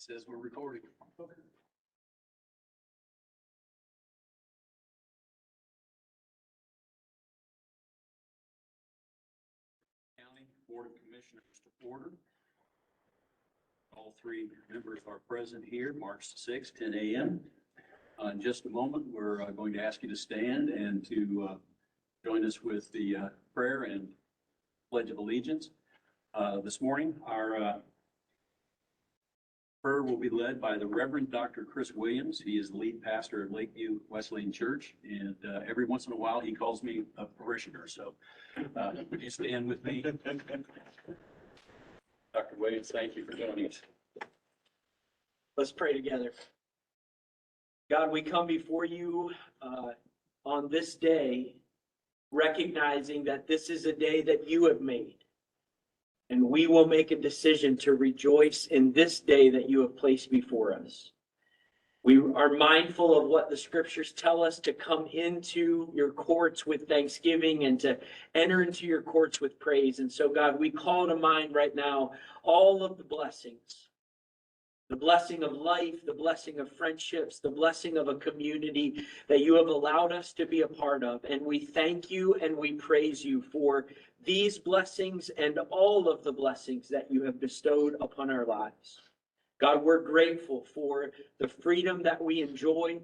Says we're recording. County Board of Commissioners to order. All three members are present here, March 6th, 10 a.m. In just a moment, we're going to ask you to stand and to join us with the prayer and Pledge of Allegiance. This morning, our prayer will be led by the Reverend Dr. Chris Williams. He is the lead pastor at Lakeview Wesleyan Church, and every once in a while he calls me a parishioner. So would you stand with me? Dr. Williams, thank you for joining us. Let's pray together. God, we come before you on this day, recognizing that this is a day that you have made. And we will make a decision to rejoice in this day that you have placed before us. We are mindful of what the scriptures tell us to come into your courts with thanksgiving and to enter into your courts with praise. And so, God, we call to mind right now all of the blessings. The blessing of life, the blessing of friendships, the blessing of a community that you have allowed us to be a part of. And we thank you and we praise you for these blessings and all of the blessings that you have bestowed upon our lives. God, we're grateful for the freedom that we enjoy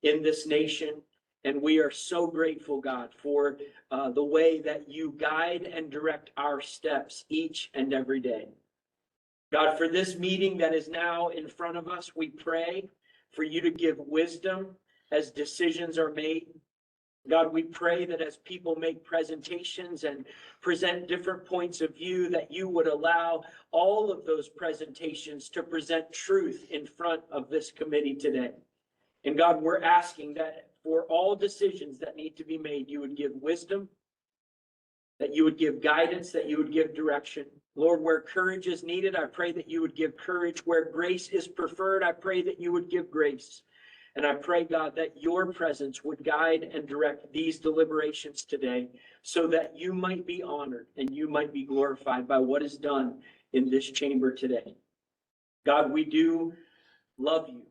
in this nation. And we are so grateful, God, for the way that you guide and direct our steps each and every day. God, for this meeting that is now in front of us, we pray for you to give wisdom as decisions are made. God, we pray that as people make presentations and present different points of view, that you would allow all of those presentations to present truth in front of this committee today. And God, we're asking that for all decisions that need to be made, you would give wisdom, that you would give guidance, that you would give direction. Lord, where courage is needed, I pray that you would give courage. Where grace is preferred, I pray that you would give grace. And I pray, God, that your presence would guide and direct these deliberations today so that you might be honored and you might be glorified by what is done in this chamber today. God, we do love you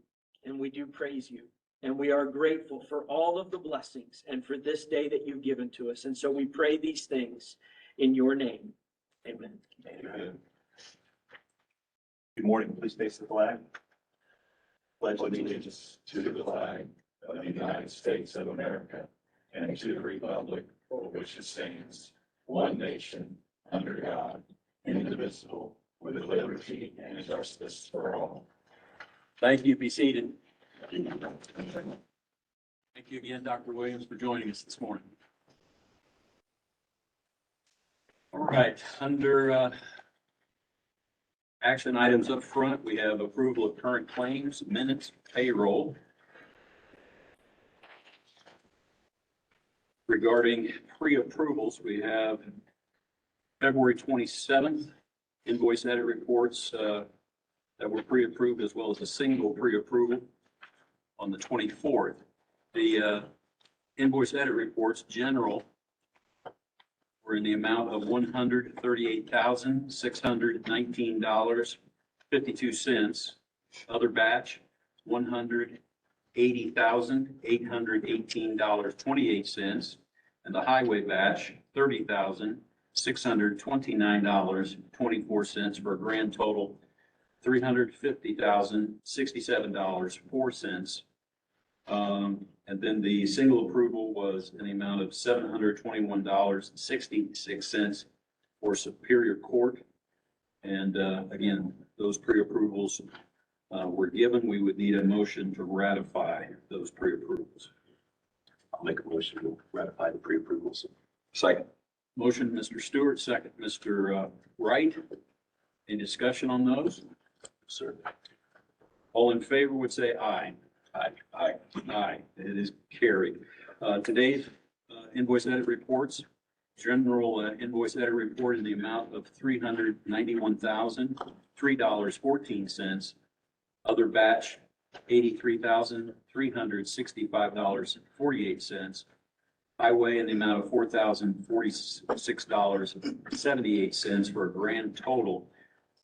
and we do praise you. And we are grateful for all of the blessings and for this day that you've given to us. And so we pray these things in your name. Amen. Amen. Good morning. Please face the flag. Pledge allegiance to the flag of the United States of America and to the republic for which it stands, one nation, under God, indivisible, with liberty and justice for all. Thank you. Be seated. Thank you again, Dr. Williams, for joining us this morning. All right, under action items up front, we have approval of current claims, minutes, payroll. Regarding pre-approvals, we have February 27th invoice edit reports that were pre-approved, as well as a single pre-approval on the 24th. The invoice edit reports general were in the amount of $138,619.52. Other batch, $180,818.28. And the highway batch, $30,629.24 for a grand total $350,067.04. And then the single approval was in the amount of $721.66 for Superior Court. And again, those pre-approvals were given. We would need a motion to ratify those pre-approvals. I'll make a motion to ratify the pre-approvals. Second. Motion, Mr. Stewart, second, Mr. Wright. Any discussion on those? Sir. All in favor would say aye. Aye. Aye. Aye, it is carried. Today's invoice edit reports, general invoice edit report in the amount of $391,003.14. Other batch, $83,365.48. Highway in the amount of $4,046.78 for a grand total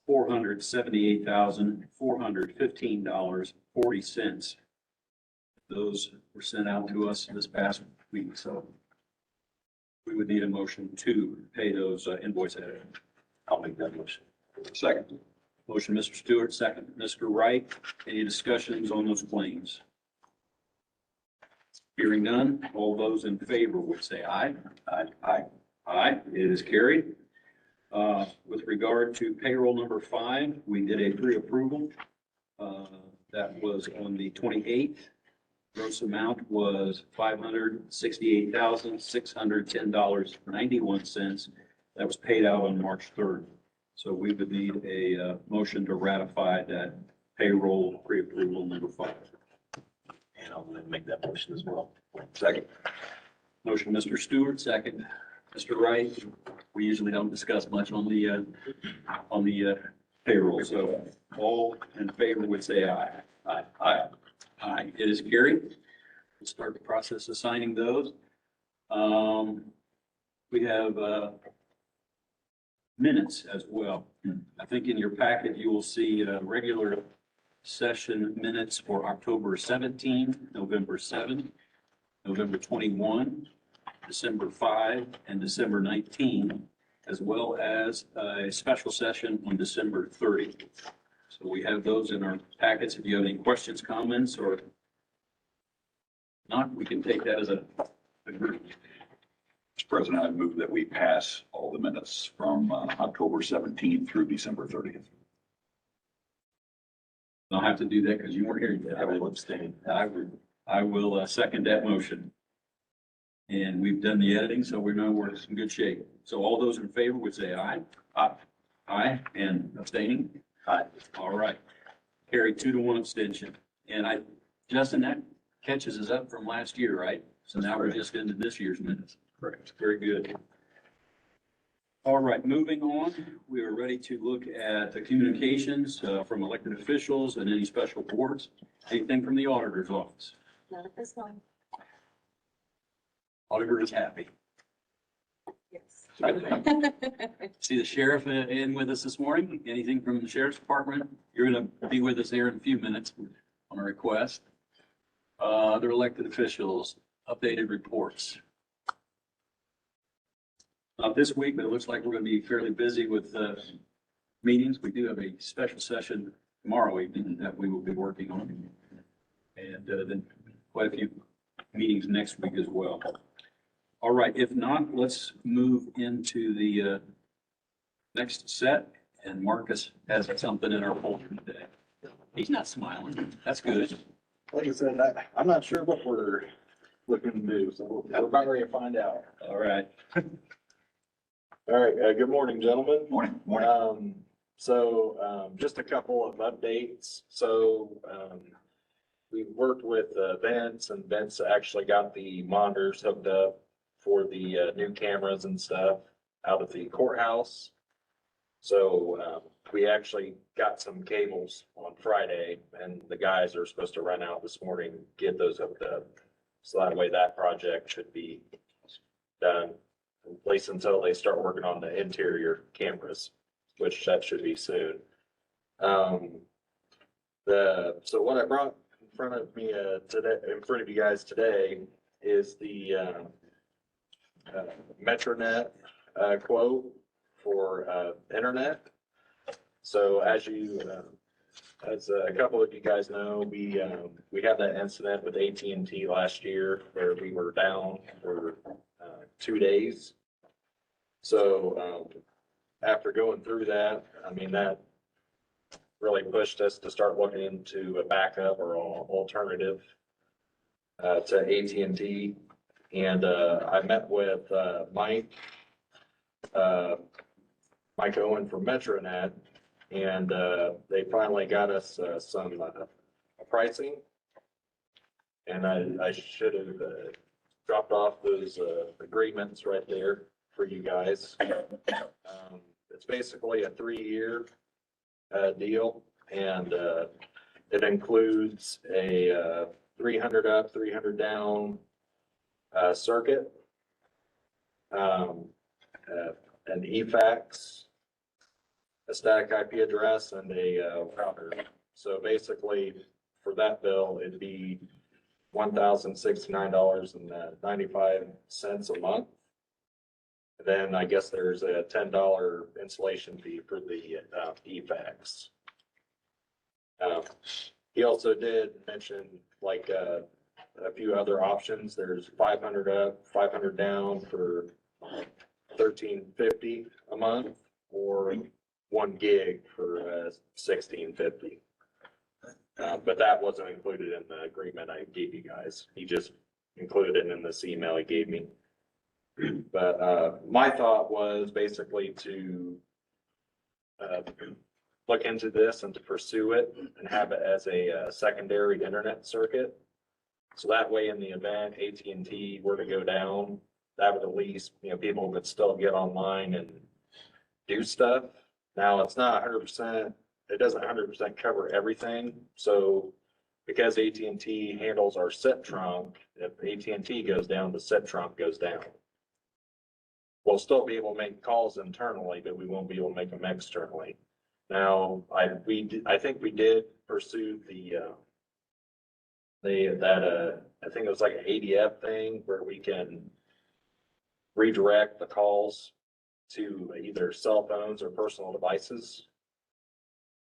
$478,415.40. Those were sent out to us this past week, so we would need a motion to pay those invoices. I'll make that motion. Second. Motion, Mr. Stewart, second, Mr. Wright. Any discussions on those claims? Hearing none, all those in favor would say aye. Aye. Aye. Aye, it is carried. With regard to payroll number 5, we did a pre-approval. That was on the 28th. Gross amount was $568,610.91. That was paid out on March 3rd. So we would need a motion to ratify that payroll pre-approval number 5. And I'll make that motion as well. Second. Motion, Mr. Stewart, second. Mr. Wright, we usually don't discuss much on the payroll, so all in favor would say aye. Aye. Aye. Aye, it is carried. We'll start the process of signing those. We have minutes as well. I think in your packet, you will see regular session minutes for October 17, November 7, November 21, December 5, and December 19, as well as a special session on December 30. So we have those in our packets. If you have any questions, comments, or not, we can take that as a group. Mr. President, I move that we pass all the minutes from October 17th through December 30th. I'll have to do that because you weren't here yet. I will abstain. I will second that motion. And we've done the editing, so we know we're in good shape. So all those in favor would say aye. Aye. Aye, and abstaining? Aye. All right. Carried 2-1 abstention. And Justin, that catches us up from last year, right? So now we're just into this year's minutes. Correct. Very good. All right, moving on, we are ready to look at the communications from elected officials and any special boards. Anything from the auditor's office? Not at this time. Auditor is happy. Yes. See the sheriff in with us this morning. Anything from the sheriff's department? You're going to be with us here in a few minutes on a request. Other elected officials, updated reports. Not this week, but it looks like we're going to be fairly busy with meetings. We do have a special session tomorrow evening that we will be working on. And then quite a few meetings next week as well. All right, if not, let's move into the next set. And Marcus has something in our folder today. He's not smiling. That's good. Like I said, I'm not sure what we're looking to do, so we're about ready to find out. All right. All right, good morning, gentlemen. Morning. Morning. Just a couple of updates. We worked with Vince, and Vince actually got the monitors hooked up for the new cameras and stuff out at the courthouse. We actually got some cables on Friday, and the guys are supposed to run out this morning, get those hooked up. So that way that project should be done, at least until they start working on the interior cameras, which that should be soon. So what I brought in front of me today, in front of you guys today, is the Metronet quote for internet. So as a couple of you guys know, we had that incident with AT&T last year where we were down for 2 days. So after going through that, I mean, that really pushed us to start looking into a backup or alternative to AT&T. And I met with Mike Owen from Metronet, and they finally got us some pricing. And I should have dropped off those agreements right there for you guys. It's basically a 3-year deal, and it includes a 300 up, 300 down circuit, an eFax, a static IP address and a router. So basically, for that bill, it'd be $1,069.95 a month. Then I guess there's a $10 installation fee for the eFax. He also did mention like a few other options. There's 500 up, 500 down for $13.50 a month, or 1 gig for $16.50. But that wasn't included in the agreement I gave you guys. He just included it in this email he gave me. But my thought was basically to look into this and to pursue it and have it as a secondary internet circuit. So that way, in the event AT&T were to go down, that would at least, people would still get online and do stuff. Now, it's not 100%, it doesn't 100% cover everything. So because AT&T handles our SIP trunk, if AT&T goes down, the SIP trunk goes down. We'll still be able to make calls internally, but we won't be able to make them externally. Now, I think we did pursue I think it was like an ADF thing where we can redirect the calls to either cell phones or personal devices.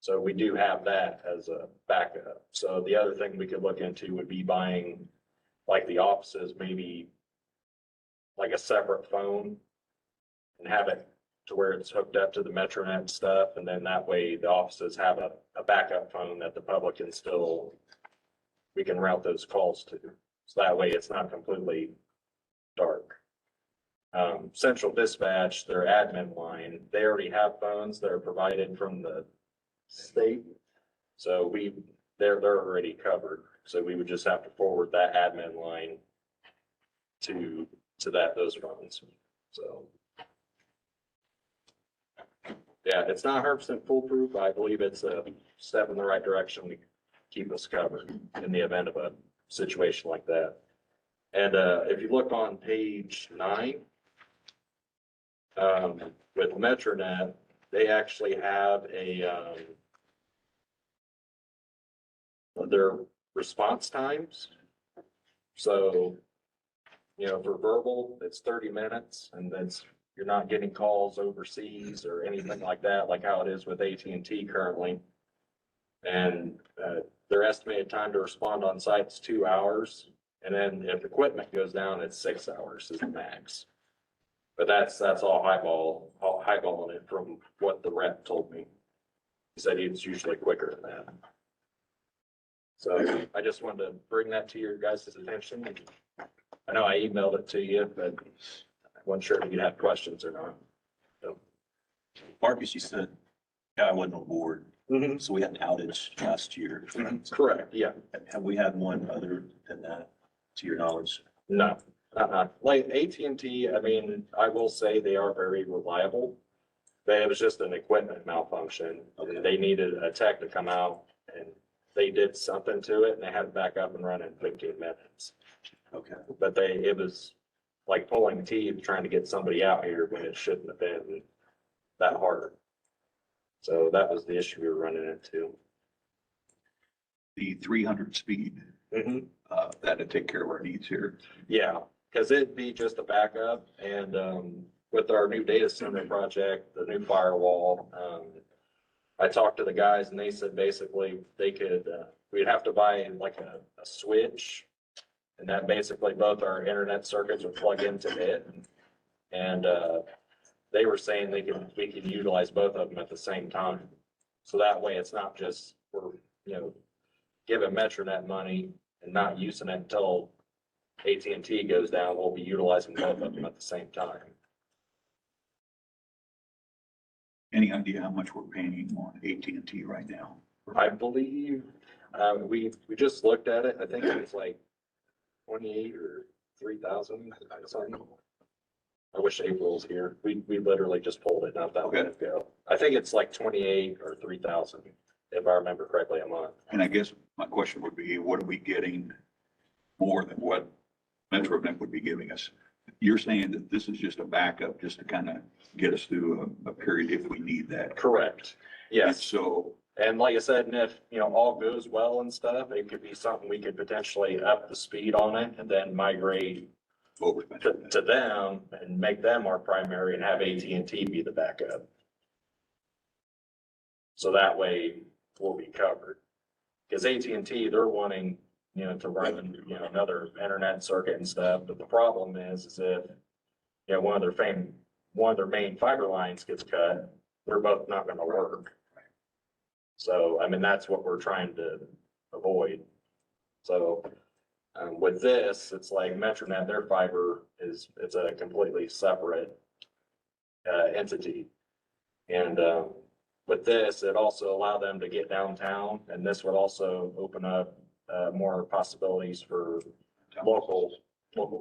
So we do have that as a backup. So the other thing we could look into would be buying, like the offices, maybe like a separate phone and have it to where it's hooked up to the Metronet stuff. And then that way the offices have a backup phone that the public can still, we can route those calls to. So that way it's not completely dark. Central Dispatch, their admin line, they already have phones that are provided from the state. So they're already covered. So we would just have to forward that admin line to those phones. So yeah, it's not 100% foolproof. I believe it's a step in the right direction to keep us covered in the event of a situation like that. And if you look on page 9, with Metronet, they actually have their response times. So, for verbal, it's 30 minutes, and you're not getting calls overseas or anything like that, like how it is with AT&T currently. And their estimated time to respond on site is 2 hours. And then if equipment goes down, it's 6 hours is the max. But that's all highballing it from what the rep told me. He said it's usually quicker than that. So I just wanted to bring that to your guys' attention. I know I emailed it to you, but I wasn't sure if you'd have questions or not. So. Marcus, you said, I wasn't on board. So we had an outage last year. Correct, yeah. Have we had one other than that, to your knowledge? No, like AT&T, I mean, I will say they are very reliable. But it was just an equipment malfunction. They needed a tech to come out and they did something to it and they had it back up and running in 15 minutes. Okay. But it was like pulling teeth trying to get somebody out here when it shouldn't have been that hard. So that was the issue we were running into. The 300 speed, that'd take care of our needs here. Yeah, because it'd be just a backup and with our new data center project, the new firewall, I talked to the guys and they said basically they could, we'd have to buy like a switch. And that basically both our internet circuits would plug into it. And they were saying we could utilize both of them at the same time. So that way it's not just we're, giving Metronet money and not using it until AT&T goes down. We'll be utilizing both of them at the same time. Any idea how much we're paying on AT&T right now? I believe, we just looked at it. I think it was like 28 or 3,000 something. I wish April was here. We literally just pulled it not that long ago. I think it's like 28 or 3,000, if I remember correctly, a month. And I guess my question would be, what are we getting more than what Metronet would be giving us? You're saying that this is just a backup, just to kind of get us through a period if we need that. Correct. And Yes. so, And like I said, and if, all goes well and stuff, it could be something we could potentially up the speed on it and then migrate over. to them and make them our primary and have AT&T be the backup. So that way we'll be covered. Because AT&T, they're wanting, to run, another internet circuit and stuff. But the problem is if, one of their main fiber lines gets cut, they're both not gonna work. So, I mean, that's what we're trying to avoid. So, with this, it's like Metronet, their fiber it's a completely separate entity. And, with this, it also allow them to get downtown, and this would also open up, more possibilities for local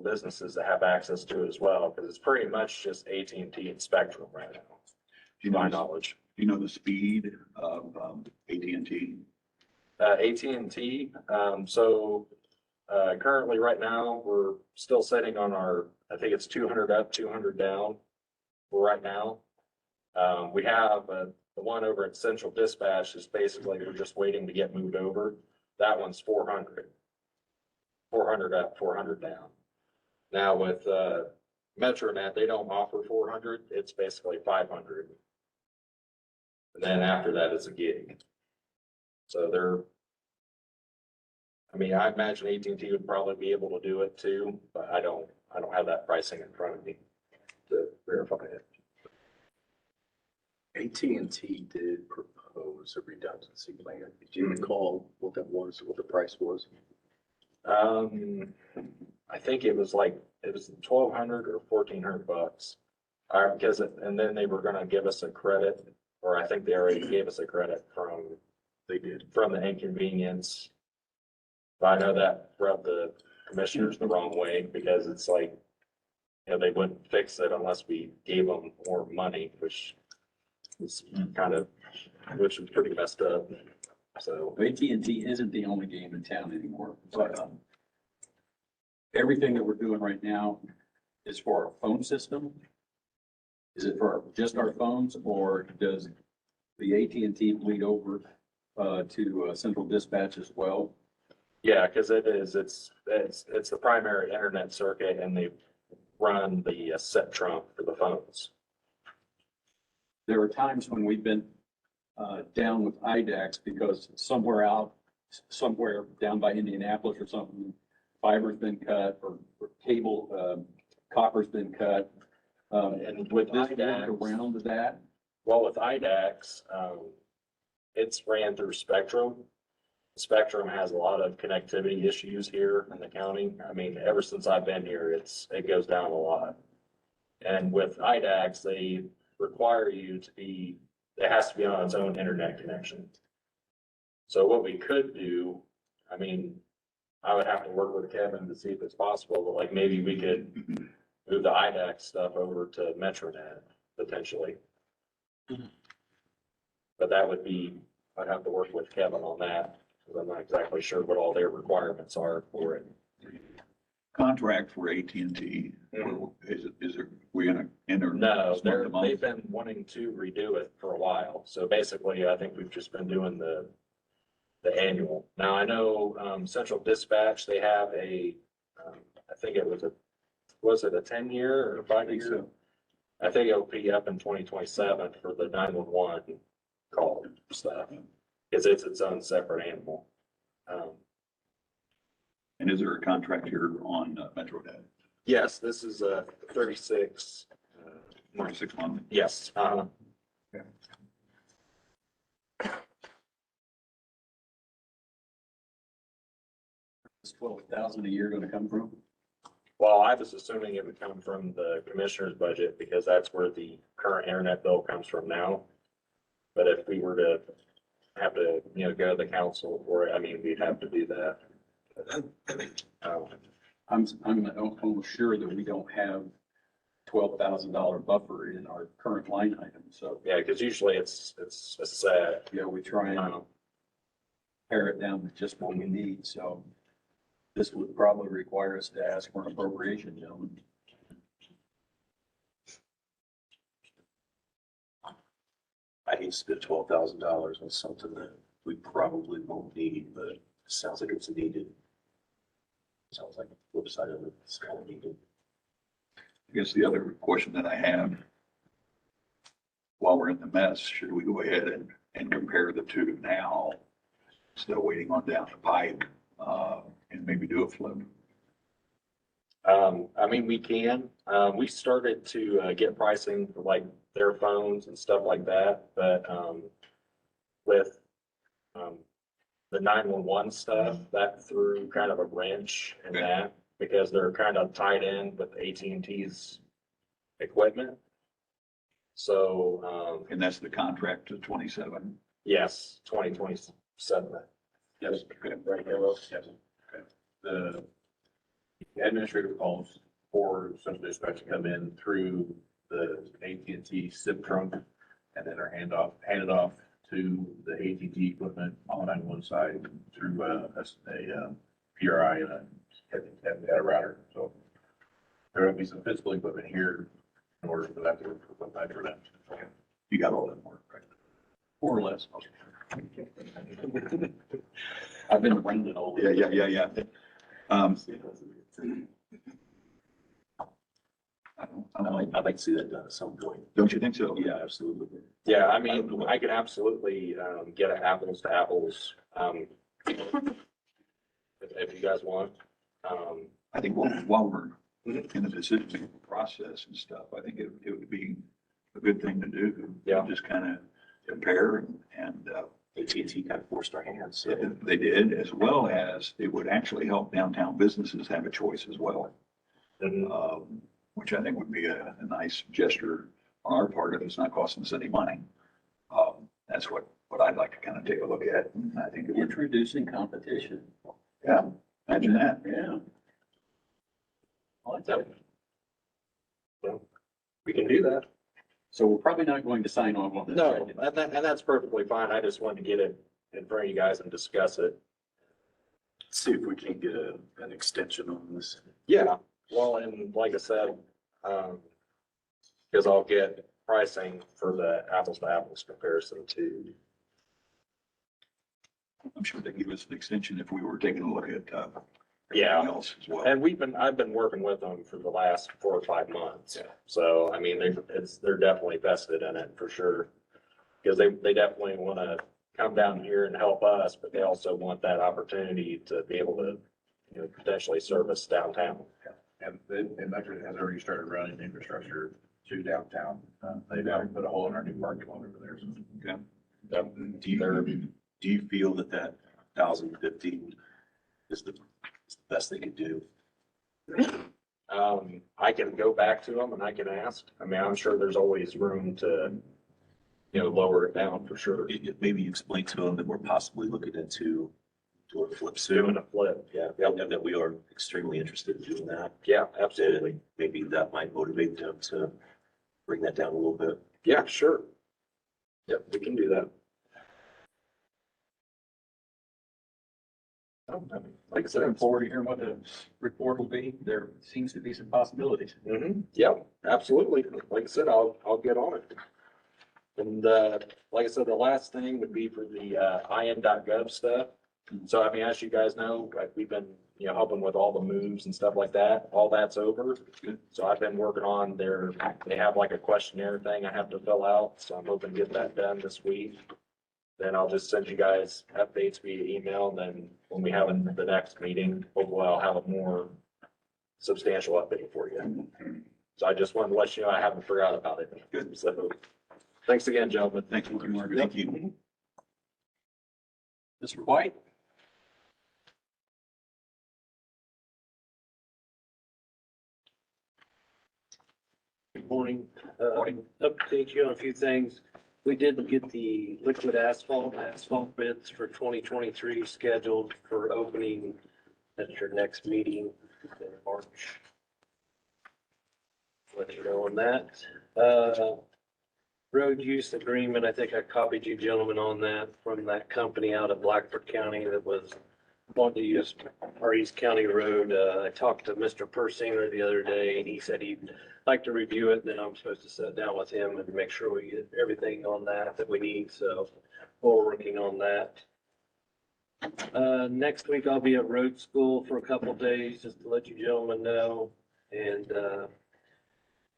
businesses to have access to it as well, because it's pretty much just AT&T and Spectrum right now, Do to my knowledge. you know the speed of AT&T? AT&T, currently right now, we're still sitting on I think it's 200 up, 200 down right now. We have, the one over at Central Dispatch is basically, we're just waiting to get moved over. That one's 400. 400 up, 400 down. Now with, Metronet, they don't offer 400, it's basically 500. And then after that is a gig. So I imagine AT&T would probably be able to do it too, but I don't have that pricing in front of me to verify it. AT&T did propose a redundancy plan. Did you recall what that was, what the price was? I think it was 1,200 or 1,400 bucks. And then they were gonna give us a credit, or I think they already gave us a credit from the inconvenience. But I know that rubbed the commissioners the wrong way, because it's like, they wouldn't fix it unless we gave them more money, which was pretty messed up. So, AT&T isn't the only game in town anymore, but, everything that we're doing right now is for our phone system. Is it for just our phones, or does the AT&T bleed over, to Central Dispatch as well? yeah, because it's the primary internet circuit, and they run the set trunk for the phones. There are times when we've been down with IDAX because somewhere down by Indianapolis or something, fiber's been cut or cable, copper's been cut. And With with this IDAX, work around that, well, with IDAX, it's ran through Spectrum. Spectrum has a lot of connectivity issues here in the county. I mean, ever since I've been here, it goes down a lot. And with IDAX, they require it has to be on its own internet connection. So what we could do, I would have to work with Kevin to see if it's possible, but like maybe we could move the IDAX stuff over to Metronet potentially. But that would be, I'd have to work with Kevin on that, because I'm not exactly sure what all their requirements are for it. Contract for AT&T, we gonna enter? No, this month to month? they've been wanting to redo it for a while. So basically, I think we've just been doing the annual. Now, I know, Central Dispatch, they have I think it was a 10-year or a 5-year? I think it'll be up in 2027 for the 911 call stuff, because it's its own separate animal. And is there a contract here on Metronet? Yes, this is a 36. 46 month? Yes, is 12,000 a year gonna come from? well, I was assuming it would come from the commissioner's budget, because that's where the current internet bill comes from now. But if we were to have to, go to the council for it, we'd have to do that. I'm almost sure that we don't have $12,000 buffer in our current line item, so, Yeah, because usually it's sad. yeah, we try and pare it down to just what we need, so this would probably require us to ask for an appropriation, gentlemen. he spent $12,000 on something that we probably won't need, but it sounds like it's needed. Sounds like the flip side of it, it's kind of needed. I guess the other question that I have, while we're in the mess, should we go ahead and compare the two now instead of waiting on down the pipe, and maybe do a flip? I mean, we can, we started to, get pricing for like their phones and stuff like that, but, with, the 911 stuff, that threw kind of a wrench in that because they're kind of tied in with AT&T's equipment. So, And that's the contract to 27. yes, 2027. Yes, right here, well, yes. Okay. The administrative calls for central dispatch to come in through the AT&T SIP trunk and then are handed off to the AT&T equipment on 911 side through a PRI and a router. So there will be some physical equipment here in order for that to work for them. You got all that work, right? More or less. I've been around it all. Yeah. I'd like to see that done at some point. Don't you think so? Yeah, absolutely. Yeah, I mean, I could absolutely, get an apples to apples, if you guys want. I think while we're in the decision process and stuff, I think it would be a good thing to do. Yeah. Just kind of compare and AT&T kind of forced our hands, so. they did, as well as it would actually help downtown businesses have a choice as well. Which I think would be a nice gesture on our part if it's not costing us any money. That's what I'd like to kind of take a look at. And I think it would, Introducing competition. yeah, imagine that. Yeah. I like that. We can do that. So we're probably not going to sign off on this. No, and that's perfectly fine. I just wanted to get it in front of you guys and discuss it. See if we can get an extension on this. Yeah, well, and like I said, because I'll get pricing for the apples to apples comparison too. I'm sure they give us an extension if we were taking a look at, Yeah. everything else as well. And I've been working with them for the last 4 or 5 months. Yeah. So, I mean, they're definitely vested in it for sure. Because they definitely want to come down here and help us, but they also want that opportunity to be able to, potentially service downtown. And Metro has already started running infrastructure to downtown. They've already put a hole in our new parking lot over there. So Do you feel that 1,050 is the best they could do? I can go back to them and I can ask. I mean, I'm sure there's always room to, lower it down for sure. Maybe explain to them that we're possibly looking into doing a flip Doing soon. a flip, yeah. And that we are extremely interested in doing that. Yeah, absolutely. And maybe that might motivate them to bring that down a little bit. Yeah, sure. Yep, we can do that. Like I said, I'm forward to hearing what the report will be. There seems to be some possibilities. Yeah, absolutely. Like I said, I'll get on it. And, like I said, the last thing would be for the, IN.gov stuff. So, I mean, as you guys know, like, we've been, helping with all the moves and stuff like that. All that's over. So I've been working on they have like a questionnaire thing I have to fill out. So I'm hoping to get that done this week. Then I'll just send you guys updates via email. And then when we have the next meeting, hopefully I'll have a more substantial update for you. So I just wanted to let you know I haven't forgot about it. Good. So thanks again, gentlemen. Thank you, Mark. Thank you. Mr. White? Good morning. Update you on a few things. We did get the liquid asphalt bids for 2023 scheduled for opening at your next meeting in March. Let you know on that. Road use agreement, I think I copied you gentlemen on that from that company out of Blackford County that was want to use our East County Road. I talked to Mr. Persinger the other day and he said he'd like to review it. Then I'm supposed to sit down with him and make sure we get everything on that we need. So we're working on that. Next week I'll be at road school for a couple of days, just to let you gentlemen know. And,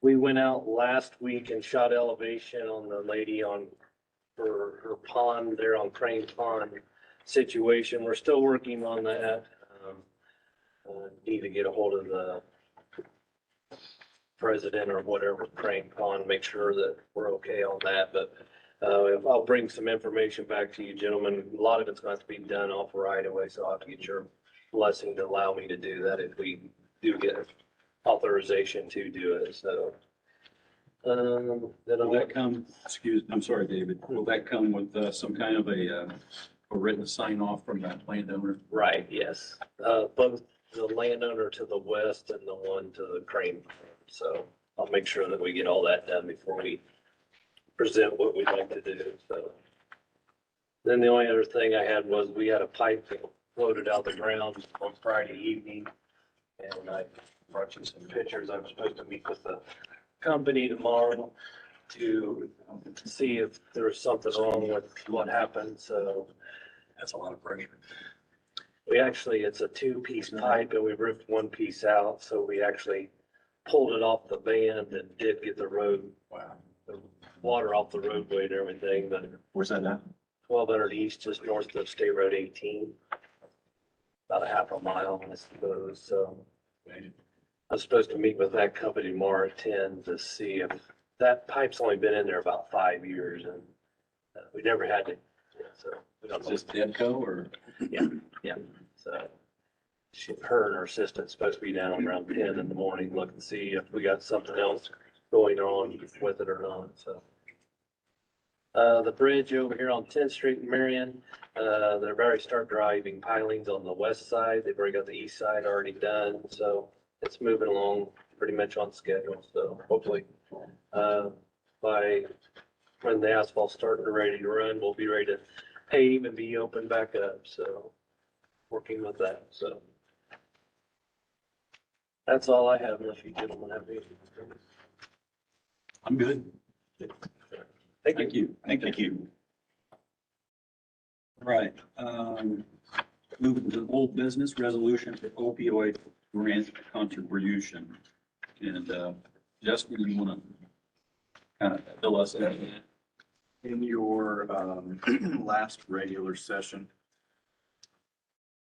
we went out last week and shot elevation on the lady for her pond there on Crane Pond situation. We're still working on that. Need to get a hold of the president or whatever, Crane Pond, make sure that we're okay on that. But I'll bring some information back to you gentlemen. A lot of it's going to have to be done off right away, so I'll have to get your blessing to allow me to do that if we do get authorization to do it, so. Then Will that come, I'm sorry, David, will that come with some kind of a written sign off from that landowner? right, yes, both the landowner to the west and the one to the Crane. So I'll make sure that we get all that done before we present what we'd like to do, so. Then the only other thing I had was we had a pipe that floated out the ground on Friday evening. And I brought you some pictures. I'm supposed to meet with the company tomorrow to see if there was something wrong with what happened, so. That's a lot of pressure. We actually, it's a two-piece pipe and we ripped one piece out, so we actually pulled it off the band and did get the road, the water off the roadway and everything, but Where's that at? 1200 east, just north of State Road 18. About a half a mile, I suppose, so. I was supposed to meet with that company tomorrow at 10 to see if that pipe's only been in there about 5 years and we never had to, so. We don't Is know. this Demco or? Yeah, so her and her assistant's supposed to be down around 10 in the morning, look and see if we got something else going on with it or not, so. The bridge over here on 10th Street in Marion, they're already start driving pilings on the west side. They've already got the east side already done, so it's moving along pretty much on schedule, so hopefully, by when the asphalt's starting and ready to run, we'll be ready to pave and be open back up, so working with that, so. That's all I have, unless you gentlemen have anything. I'm good. Thank you. Thank you. Right, moving to old business resolution for opioid grant contribution. And, Justin, you wanna kind of fill us in? In your last regular session,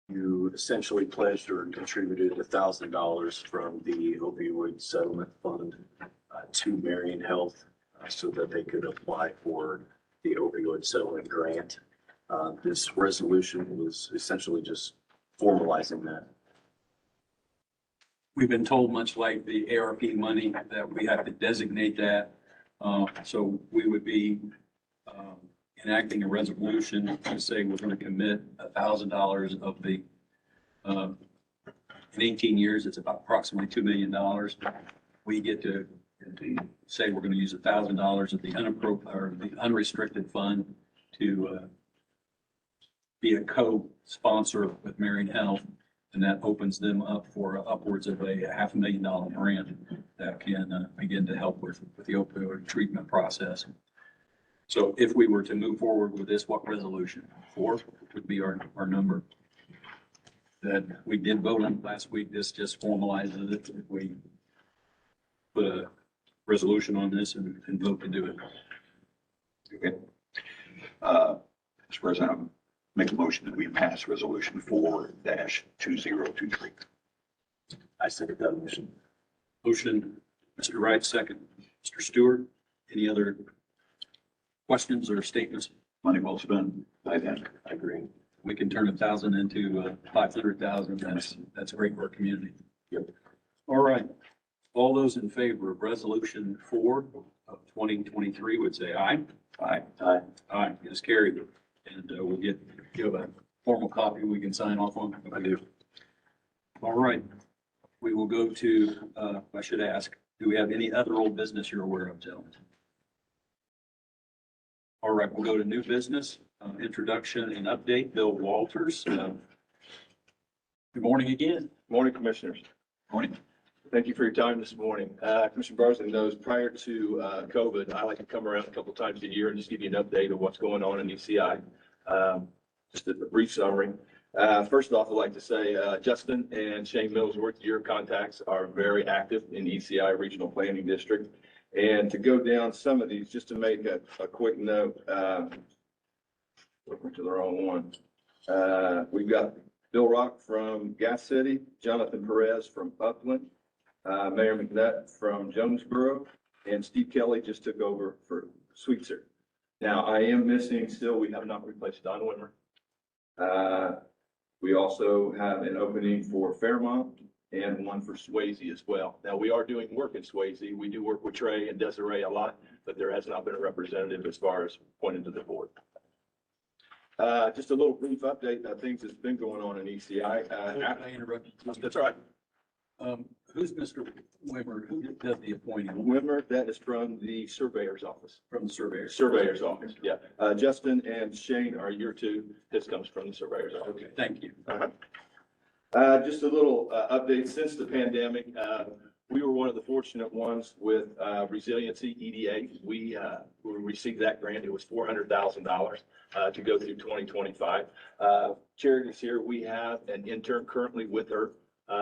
you essentially pledged or contributed $1,000 from the opioid settlement fund to Marion Health so that they could apply for the opioid settlement grant. This resolution was essentially just formalizing that. We've been told, much like the ARP money, that we have to designate that. So we would be enacting a resolution to say we're going to commit $1,000 of the, in 18 years, it's about approximately $2 million. We get to say we're going to use $1,000 of the or the unrestricted fund to be a co-sponsor with Marion Health. And that opens them up for upwards of a $500,000 grant that can begin to help with the opioid treatment process. So if we were to move forward with this, what resolution? 4 would be our number. That we did vote on last week. This just formalizes it. If we put a resolution on this and vote to do it. Okay. Mr. President, I'll make a motion that we pass resolution 4-2023. I second that motion. Motion, Mr. Wright, second. Mr. Stewart, any other questions or statements? Money well spent by then. I agree. We can turn 1,000 into 500,000. That's great for our community. Yep. All right. All those in favor of resolution 4 of 2023 would say aye. Aye. Aye. Aye, it is carried. And we'll give a formal copy we can sign off on. I do. All right. We will go to, I should ask, do we have any other old business you're aware of, gentlemen? All right, we'll go to new business, introduction and update. Bill Walters, Good morning again. Morning, Commissioners. Morning. Thank you for your time this morning. Commissioner Barsney knows prior to COVID, I like to come around a couple times a year and just give you an update of what's going on in ECI. Just a brief summary. First off, I'd like to say Justin and Shane Millsworth, your contacts are very active in ECI Regional Planning District. And to go down some of these, just to make a quick note, looking to the wrong one. We've got Bill Rock from Gas City, Jonathan Perez from Upland, Mayor McNutt from Jonesboro, and Steve Kelly just took over for Sweetser. Now, I am missing still, we have not replaced Don Wimmer. We also have an opening for Fairmont and one for Swayze as well. Now, we are doing work in Swayze. We do work with Trey and Desiree a lot, but there has not been a representative as far as pointed to the board. Just a little brief update of things that's been going on in ECI. I interrupted. That's all right. Who's Mr. Wimmer? Who does the appointing? Wimmer, that is from the surveyor's office. From the surveyor. Surveyor's office, yeah. Justin and Shane are year two. This comes from the surveyor's office. Okay, thank you. Just a little update since the pandemic. We were one of the fortunate ones with Resiliency EDA. We received that grant. It was $400,000 to go through 2025. Charity's here. We have an intern currently with her,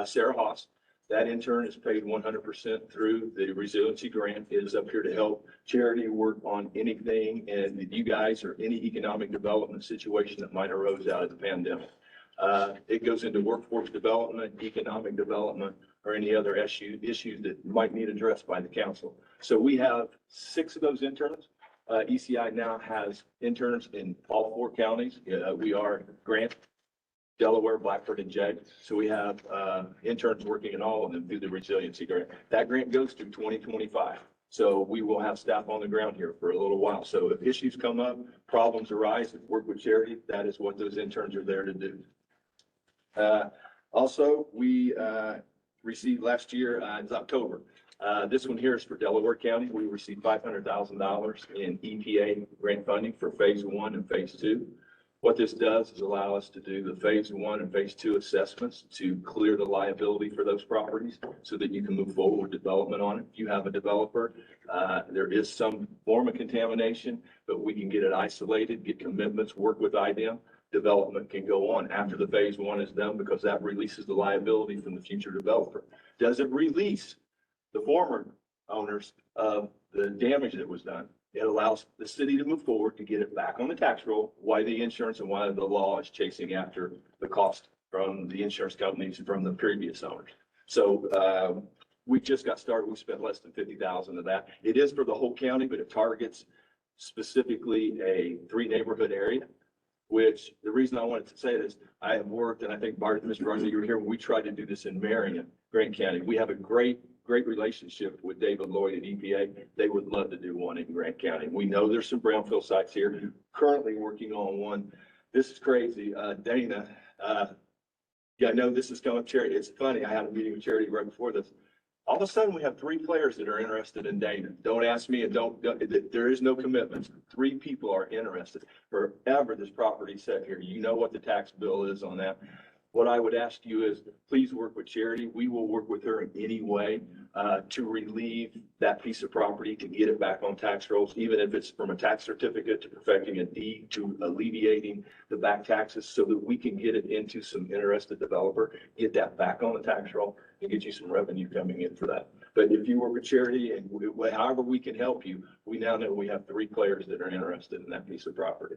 Sarah Haas. That intern is paid 100% through the Resiliency grant. It is up here to help charity work on anything and you guys or any economic development situation that might arose out of the pandemic. It goes into workforce development, economic development, or any other issues that might need addressed by the council. So we have 6 of those interns. ECI now has interns in all 4 counties. We are Grant, Delaware, Blackford, and Jay. So we have interns working in all of them through the Resiliency grant. That grant goes through 2025. So we will have staff on the ground here for a little while. So if issues come up, problems arise, work with charity, that is what those interns are there to do. Also, we received last year, it's October. This one here is for Delaware County. We received $500,000 in EPA grant funding for phase 1 and phase 2. What this does is allow us to do the phase 1 and phase 2 assessments to clear the liability for those properties so that you can move forward with development on it. If you have a developer, there is some form of contamination, but we can get it isolated, get commitments, work with IDEM. Development can go on after the phase 1 is done because that releases the liability from the future developer. Does it release the former owners of the damage that was done? It allows the city to move forward to get it back on the tax roll, why the insurance and why the law is chasing after the cost from the insurance companies from the previous owners. So we just got started. We spent less than $50,000 of that. It is for the whole county, but it targets specifically a 3 neighborhood area. Which the reason I wanted to say this, I have worked, and I think Mr. Barsney, you were here when we tried to do this in Marion, Grant County. We have a great relationship with David Lloyd at EPA. They would love to do one in Grant County. We know there's some brownfield sites here, currently working on one. This is crazy. Dana, yeah, I know this is coming up, Charity. It's funny. I had a meeting with Charity right before this. All of a sudden, we have 3 players that are interested in Dana. Don't ask me and there is no commitments. 3 people are interested. Forever, this property set here. You know what the tax bill is on that. What I would ask you is please work with Charity. We will work with her in any way to relieve that piece of property, to get it back on tax rolls, even if it's from a tax certificate to perfecting a deed to alleviating the back taxes so that we can get it into some interested developer, get that back on the tax roll and get you some revenue coming in for that. But if you work with Charity and however we can help you, we now know we have 3 players that are interested in that piece of property.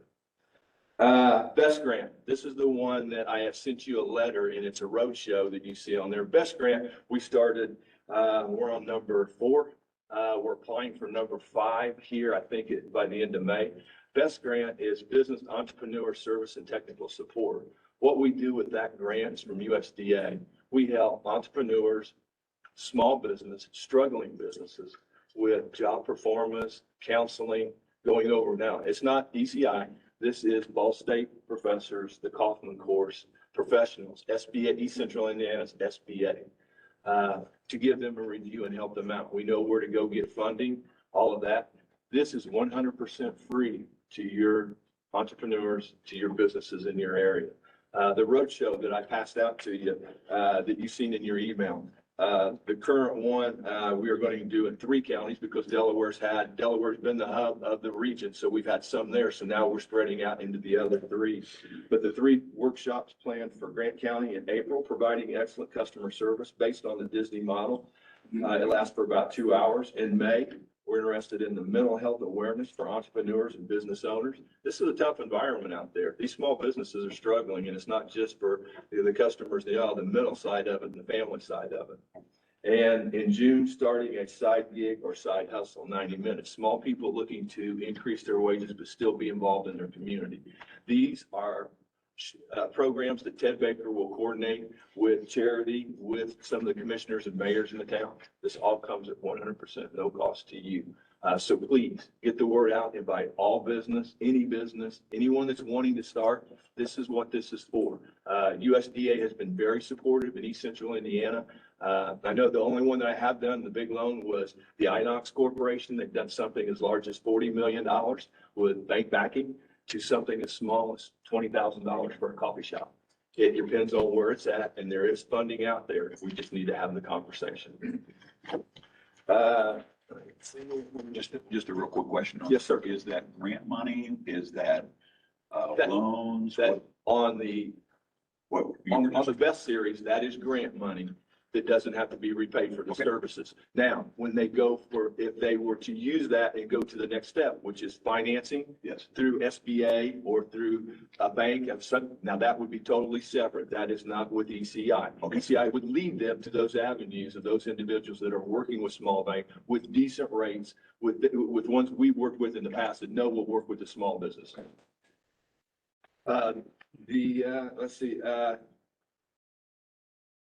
Best Grant. This is the one that I have sent you a letter and it's a roadshow that you see on there. Best Grant, we started, we're on number 4. We're applying for number 5 here, I think by the end of May. Best Grant is Business Entrepreneur Service and Technical Support. What we do with that grant is from USDA. We help entrepreneurs, small business, struggling businesses with job performance, counseling, going over now. It's not ECI. This is Ball State professors, the Kaufman course, professionals, SBA, East Central Indiana's SBA, to give them a review and help them out. We know where to go get funding, all of that. This is 100% free to your entrepreneurs, to your businesses in your area. The roadshow that I passed out to you, that you've seen in your email. The current one, we are going to do in 3 counties because Delaware's been the hub of the region. So we've had some there. So now we're spreading out into the other 3. But the 3 workshops planned for Grant County in April, providing excellent customer service based on the Disney model. It lasts for about 2 hours. In May, we're interested in the mental health awareness for entrepreneurs and business owners. This is a tough environment out there. These small businesses are struggling, and it's not just for the customers, the mental side of it and the family side of it. And in June, starting a side gig or side hustle, 90 minutes. Small people looking to increase their wages but still be involved in their community. These are programs that Ted Baker will coordinate with charity, with some of the commissioners and mayors in the town. This all comes at 100% no cost to you. So please get the word out, invite all business, anyone that's wanting to start. This is what this is for. USDA has been very supportive in East Central Indiana. I know the only one that I have done the big loan was the Inox Corporation. They've done something as large as $40 million with bank backing to something as small as $20,000 for a coffee shop. It depends on where it's at, and there is funding out there. We just need to have the conversation. Just a real quick question. Yes, sir. Is that grant money? Is that That- loans? That on the What? On the best series, that is grant money that doesn't have to be repaid for the Okay. services. Now, when they go if they were to use that and go to the next step, which is financing Yes. through SBA or through a bank of some, now that would be totally separate. That is not with ECI. Okay. ECI would lead them to those avenues of those individuals that are working with small bank with decent rates, with ones we worked with in the past that know will work with the small business. Let's see,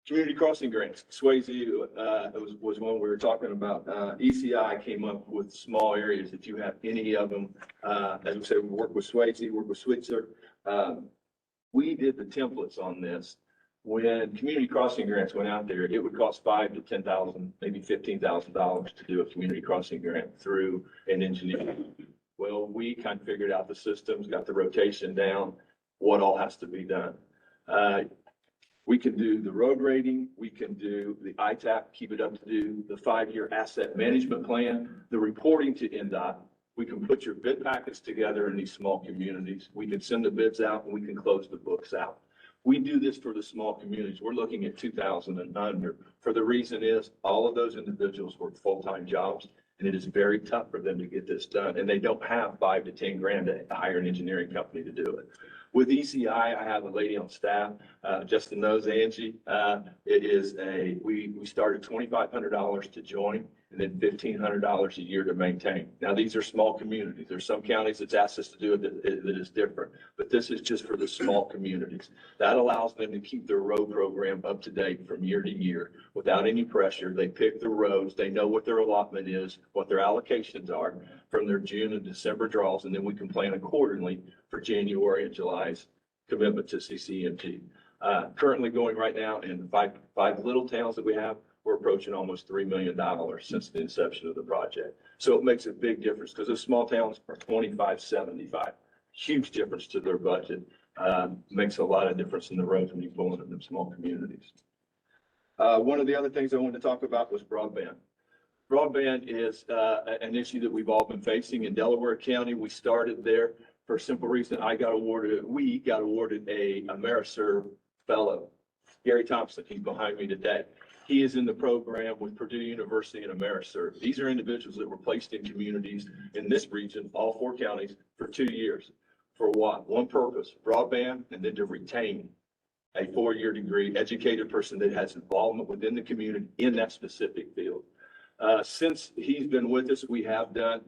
community crossing grants, Swayze, was one we were talking about. ECI came up with small areas that you have any of them. As we said, we work with Swayze, work with Switzer. We did the templates on this. When community crossing grants went out there, it would cost $5,000 to $10,000, maybe $15,000 to do a community crossing grant through an engineer. Well, we kind of figured out the systems, got the rotation down, what all has to be done. We can do the road rating, we can do the ITAP, keep it up to do the 5-year asset management plan, the reporting to NDOT. We can put your bid packets together in these small communities. We can send the bids out and we can close the books out. We do this for the small communities. We're looking at 2,000 and under. For the reason is all of those individuals work full-time jobs, and it is very tough for them to get this done. And they don't have $5 to $10 grand to hire an engineering company to do it. With ECI, I have a lady on staff, Justin knows Angie. We started $2,500 to join and then $1,500 a year to maintain. Now, these are small communities. There's some counties that's asked us to do it that is different, but this is just for the small communities. That allows them to keep their road program up to date from year to year without any pressure. They pick the roads. They know what their allotment is, what their allocations are from their June and December draws, and then we can plan accordingly for January and July's commitment to CCMT. Currently going right now in five little towns that we have, we're approaching almost $3 million since the inception of the project. So it makes a big difference because those small towns are 2575. Huge difference to their budget. Makes a lot of difference in the roads when you pull into them small communities. One of the other things I wanted to talk about was broadband. Broadband is an issue that we've all been facing in Delaware County. We started there for a simple reason. We got awarded a AmeriServe fellow, Gary Thompson. He's behind me today. He is in the program with Purdue University and AmeriServe. These are individuals that were placed in communities in this region, all 4 counties, for 2 years. For what? One purpose, broadband, and then to retain a 4-year degree, educated person that has involvement within the community in that specific field. Since he's been with us, we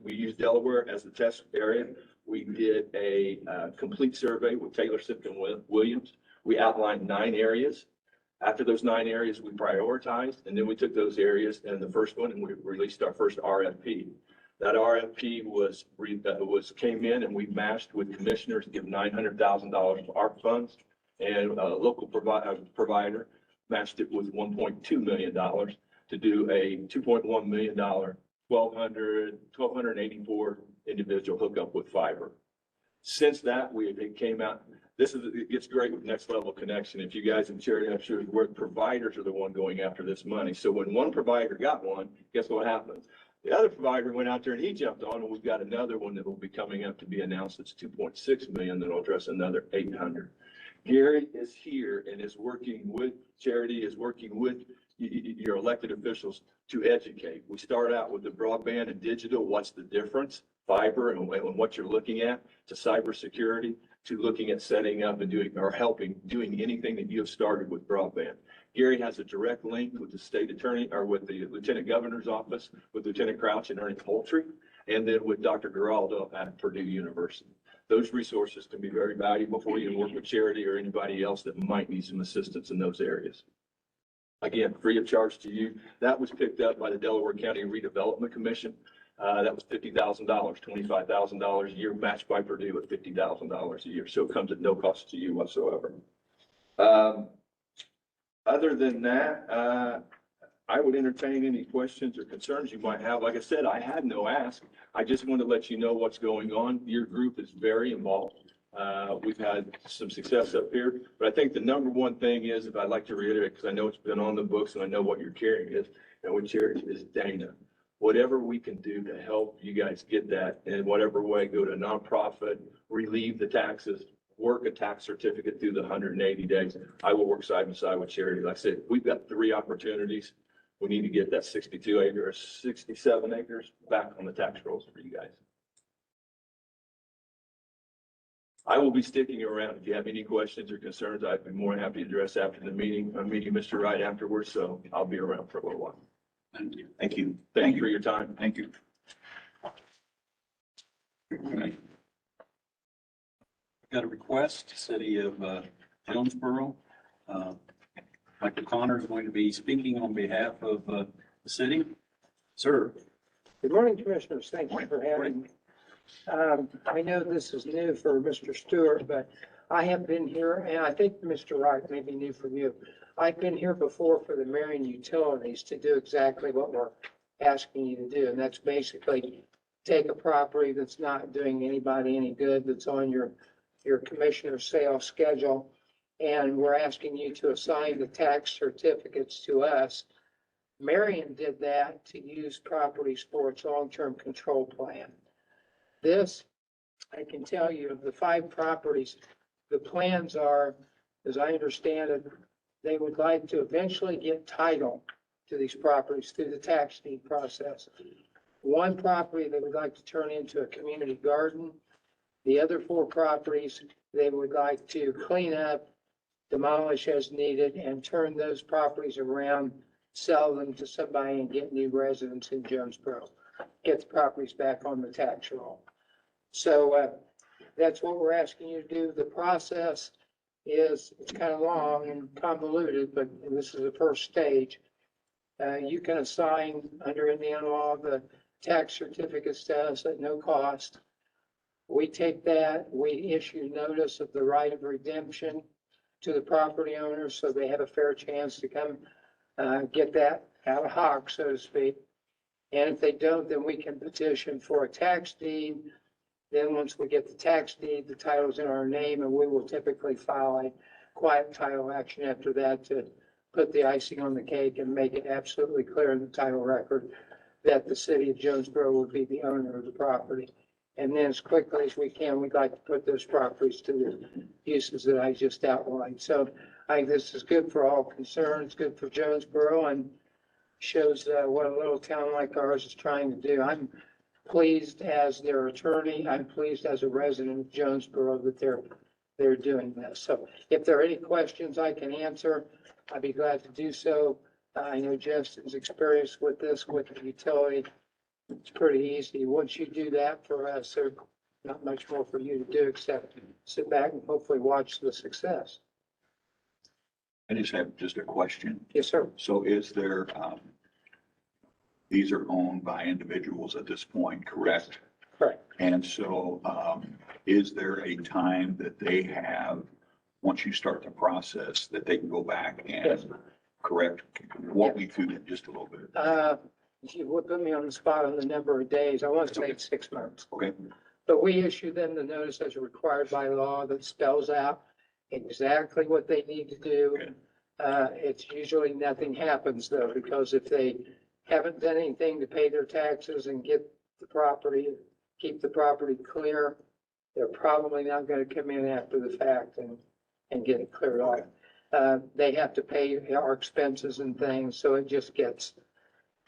used Delaware as the test area. We did a complete survey with Taylor Sipton Williams. We outlined 9 areas. After those 9 areas, we prioritized, and then we took those areas and the first one, and we released our first RFP. That RFP came in, and we matched with commissioners to give $900,000 to ARP funds, and a local provider matched it with $1.2 million to do a $2.1 million, 1,284 individual hookup with fiber. Since that, it came out, it gets great with Next Level Connection. If you guys in charity, I'm sure where providers are the one going after this money. So when one provider got one, guess what happened? The other provider went out there and he jumped on, and we've got another one that will be coming up to be announced. It's 2.6 million that'll address another 800. Gary is here and is working with charity, is working with your elected officials to educate. We start out with the broadband and digital. What's the difference? Fiber and what you're looking at, to cybersecurity, to looking at setting up and doing or helping doing anything that you have started with broadband. Gary has a direct link with the state attorney or with the lieutenant governor's office, with Lieutenant Crouch and Ernie Poultry, and then with Dr. Geraldo at Purdue University. Those resources can be very valuable for you to work with charity or anybody else that might need some assistance in those areas. Again, free of charge to you. That was picked up by the Delaware County Redevelopment Commission. That was $50,000, $25,000 a year, matched by Purdue at $50,000 a year. So it comes at no cost to you whatsoever. Other than that, I would entertain any questions or concerns you might have. Like I said, I had no ask. I just want to let you know what's going on. Your group is very involved. We've had some success up here, but I think the number one thing is, if I'd like to reiterate, because I know it's been on the books and I know what you're carrying is, and what charity is Dana. Whatever we can do to help you guys get that in whatever way, go to a nonprofit, relieve the taxes, work a tax certificate through the 180 days. I will work side by side with charity. Like I said, we've got 3 opportunities. We need to get that 62 acres, 67 acres back on the tax rolls for you guys. I will be sticking around. If you have any questions or concerns, I'd be more than happy to address after the meeting. I'm meeting Mr. Wright afterwards, so I'll be around for a little while. Thank you. Thank you. Thank you for your time. Thank you. Got a request, City of Jonesboro. Michael Connor is going to be speaking on behalf of the city. Sir. Good morning, Commissioners. Thank you for having me. I know this is new for Mr. Stewart, but I have been here, and I think Mr. Wright may be new for you. I've been here before for the Marion Utilities to do exactly what we're asking you to do, and that's basically take a property that's not doing anybody any good, that's on your commissioner sale schedule, and we're asking you to assign the tax certificates to us. Marion did that to use Property Sports Long-Term Control Plan. This, I can tell you, of the 5 properties, the plans are, as I understand it, they would like to eventually get title to these properties through the tax deed process. 1 property they would like to turn into a community garden. The other 4 properties they would like to clean up, demolish as needed, and turn those properties around, sell them to somebody and get new residents in Jonesboro. Get the properties back on the tax roll. So that's what we're asking you to do. The process is, it's kind of long and convoluted, but this is the first stage. You can assign under Indiana law the tax certificates to us at no cost. We take that, we issue notice of the right of redemption to the property owners so they have a fair chance to come get that out of hock, so to speak. And if they don't, then we can petition for a tax deed. Then once we get the tax deed, the title's in our name, and we will typically file a quiet title action after that to put the icing on the cake and make it absolutely clear in the title record that the city of Jonesboro would be the owner of the property. And then as quickly as we can, we'd like to put those properties to the uses that I just outlined. So I think this is good for all concerned. It's good for Jonesboro and shows what a little town like ours is trying to do. I'm pleased as their attorney. I'm pleased as a resident of Jonesboro that they're doing this. So if there are any questions I can answer, I'd be glad to do so. I know Justin's experience with this, with the utility. It's pretty easy. Once you do that for us, there's not much more for you to do except sit back and hopefully watch the success. I just have a question. Yes, sir. So is there, these are owned by individuals at this point, correct? Correct. And so, is there a time that they have, once you start the process, that they can go back Yes. and correct? Walk me through that just a little bit. You would put me on the spot on the number of days. I want to say it's 6 months. Okay, But we issue them the notice as required by law that spells out exactly what they need to do. It's usually nothing happens though, because if they haven't done anything to pay their taxes and get the property, keep the property clear, they're probably not gonna come in after the fact and get it cleared off. They have to pay our expenses and things, so it just gets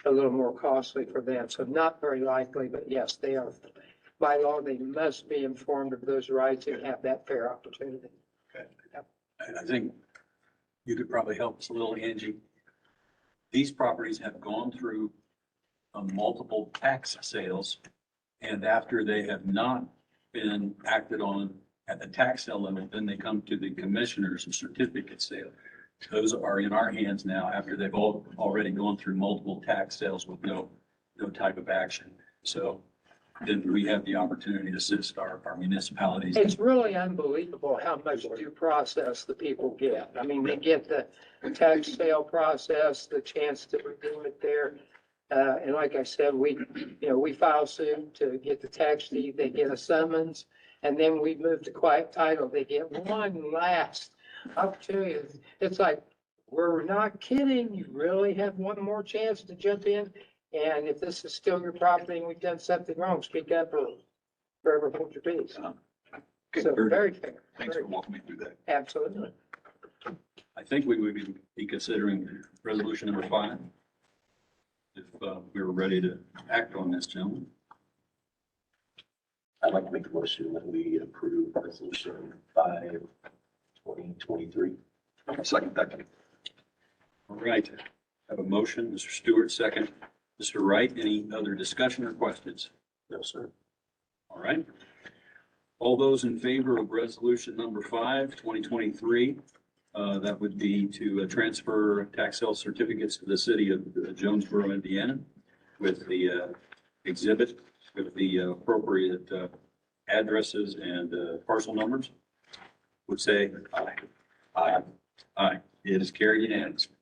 a little more costly for them. So not very likely, but yes, they are, by law, they must be informed of those rights and have that fair opportunity. I think you could probably help us a little, Angie. These properties have gone through multiple tax sales, and after they have not been acted on at the tax sale limit, then they come to the commissioner's certificate sale. Those are in our hands now after they've already gone through multiple tax sales with no type of action. So then we have the opportunity to assist our municipalities. It's really unbelievable how much due process the people get. I mean, they get the tax sale process, the chance to redeem it there. And like I said, we file suit to get the tax deed, they get a summons, and then we move to quiet title. They get one last opportunity. It's like, we're not kidding. You really have one more chance to jump in. And if this is still your property and we've done something wrong, speak up or forever hold your peace. Okay, So very fair. Thanks for walking me through that. Absolutely. I think we would be considering resolution number 5. If we were ready to act on this, gentlemen. I'd like to make a motion that we approve resolution 5, 2023. Second that. All right, have a motion, Mr. Stewart, second. Mr. Wright, any other discussion or questions? No, sir. All right. All those in favor of resolution number 5, 2023, that would be to transfer tax sale certificates to the city of Jonesboro, Indiana, with the exhibit, with the appropriate addresses and parcel numbers, would say aye. Aye. Aye. It is carried unanimously.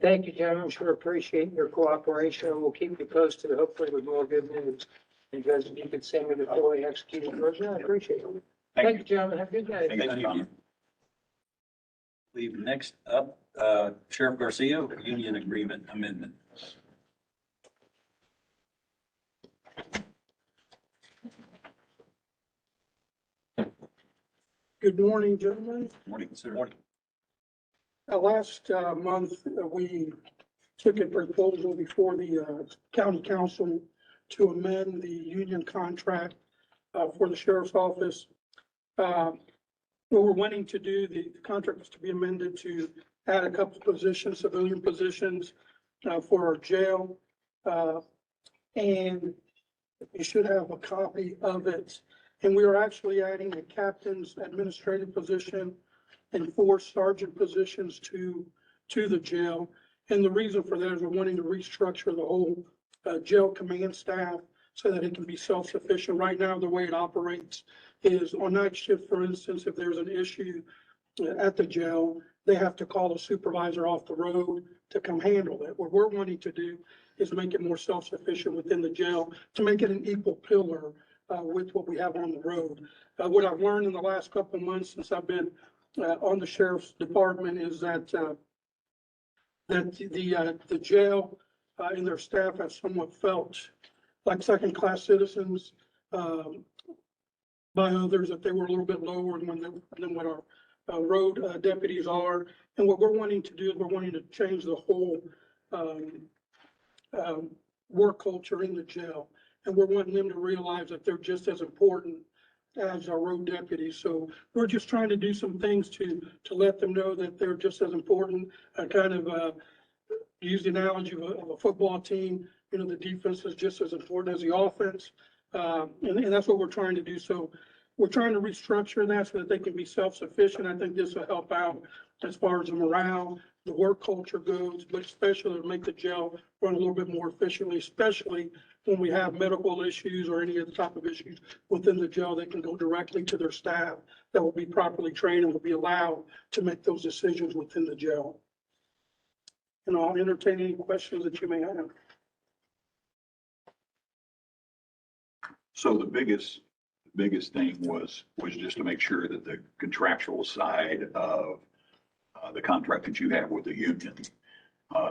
Thank you, gentlemen. Sure appreciate your cooperation. We'll keep you posted, hopefully with more good news. You guys, if you could send me the fully executed version, I appreciate it. Thank you, gentlemen. Have a good day. Thank you. Leave next up, Sheriff Garcia, union agreement amendment. Good morning, gentlemen. Morning, sir. Morning. Last month, we took a proposal before the county council to amend the union contract for the sheriff's office. What we're wanting to do, the contract was to be amended to add a couple positions, civilian positions for our jail. And you should have a copy of it. And we are actually adding a captain's administrative position and 4 sergeant positions to the jail. And the reason for that is we're wanting to restructure the whole jail command staff so that it can be self-sufficient. Right now, the way it operates is on night shift, for instance, if there's an issue at the jail, they have to call a supervisor off the road to come handle it. What we're wanting to do is make it more self-sufficient within the jail to make it an equal pillar with what we have on the road. What I've learned in the last couple of months since I've been on the sheriff's department is that the jail and their staff have somewhat felt like second-class citizens by others, that they were a little bit lower than what our road deputies are. And what we're wanting to do is we're wanting to change the whole work culture in the jail. And we're wanting them to realize that they're just as important as our road deputies. So we're just trying to do some things to let them know that they're just as important. I kind of use the analogy of a football team. You know, the defense is just as important as the offense. And that's what we're trying to do. So we're trying to restructure that so that they can be self-sufficient. I think this will help out as far as the morale, the work culture goes, but especially to make the jail run a little bit more efficiently, especially when we have medical issues or any other type of issues within the jail. They can go directly to their staff that will be properly trained and will be allowed to make those decisions within the jail. And I'll entertain any questions that you may have. So the biggest biggest thing was just to make sure that the contractual side of the contract that you have with the union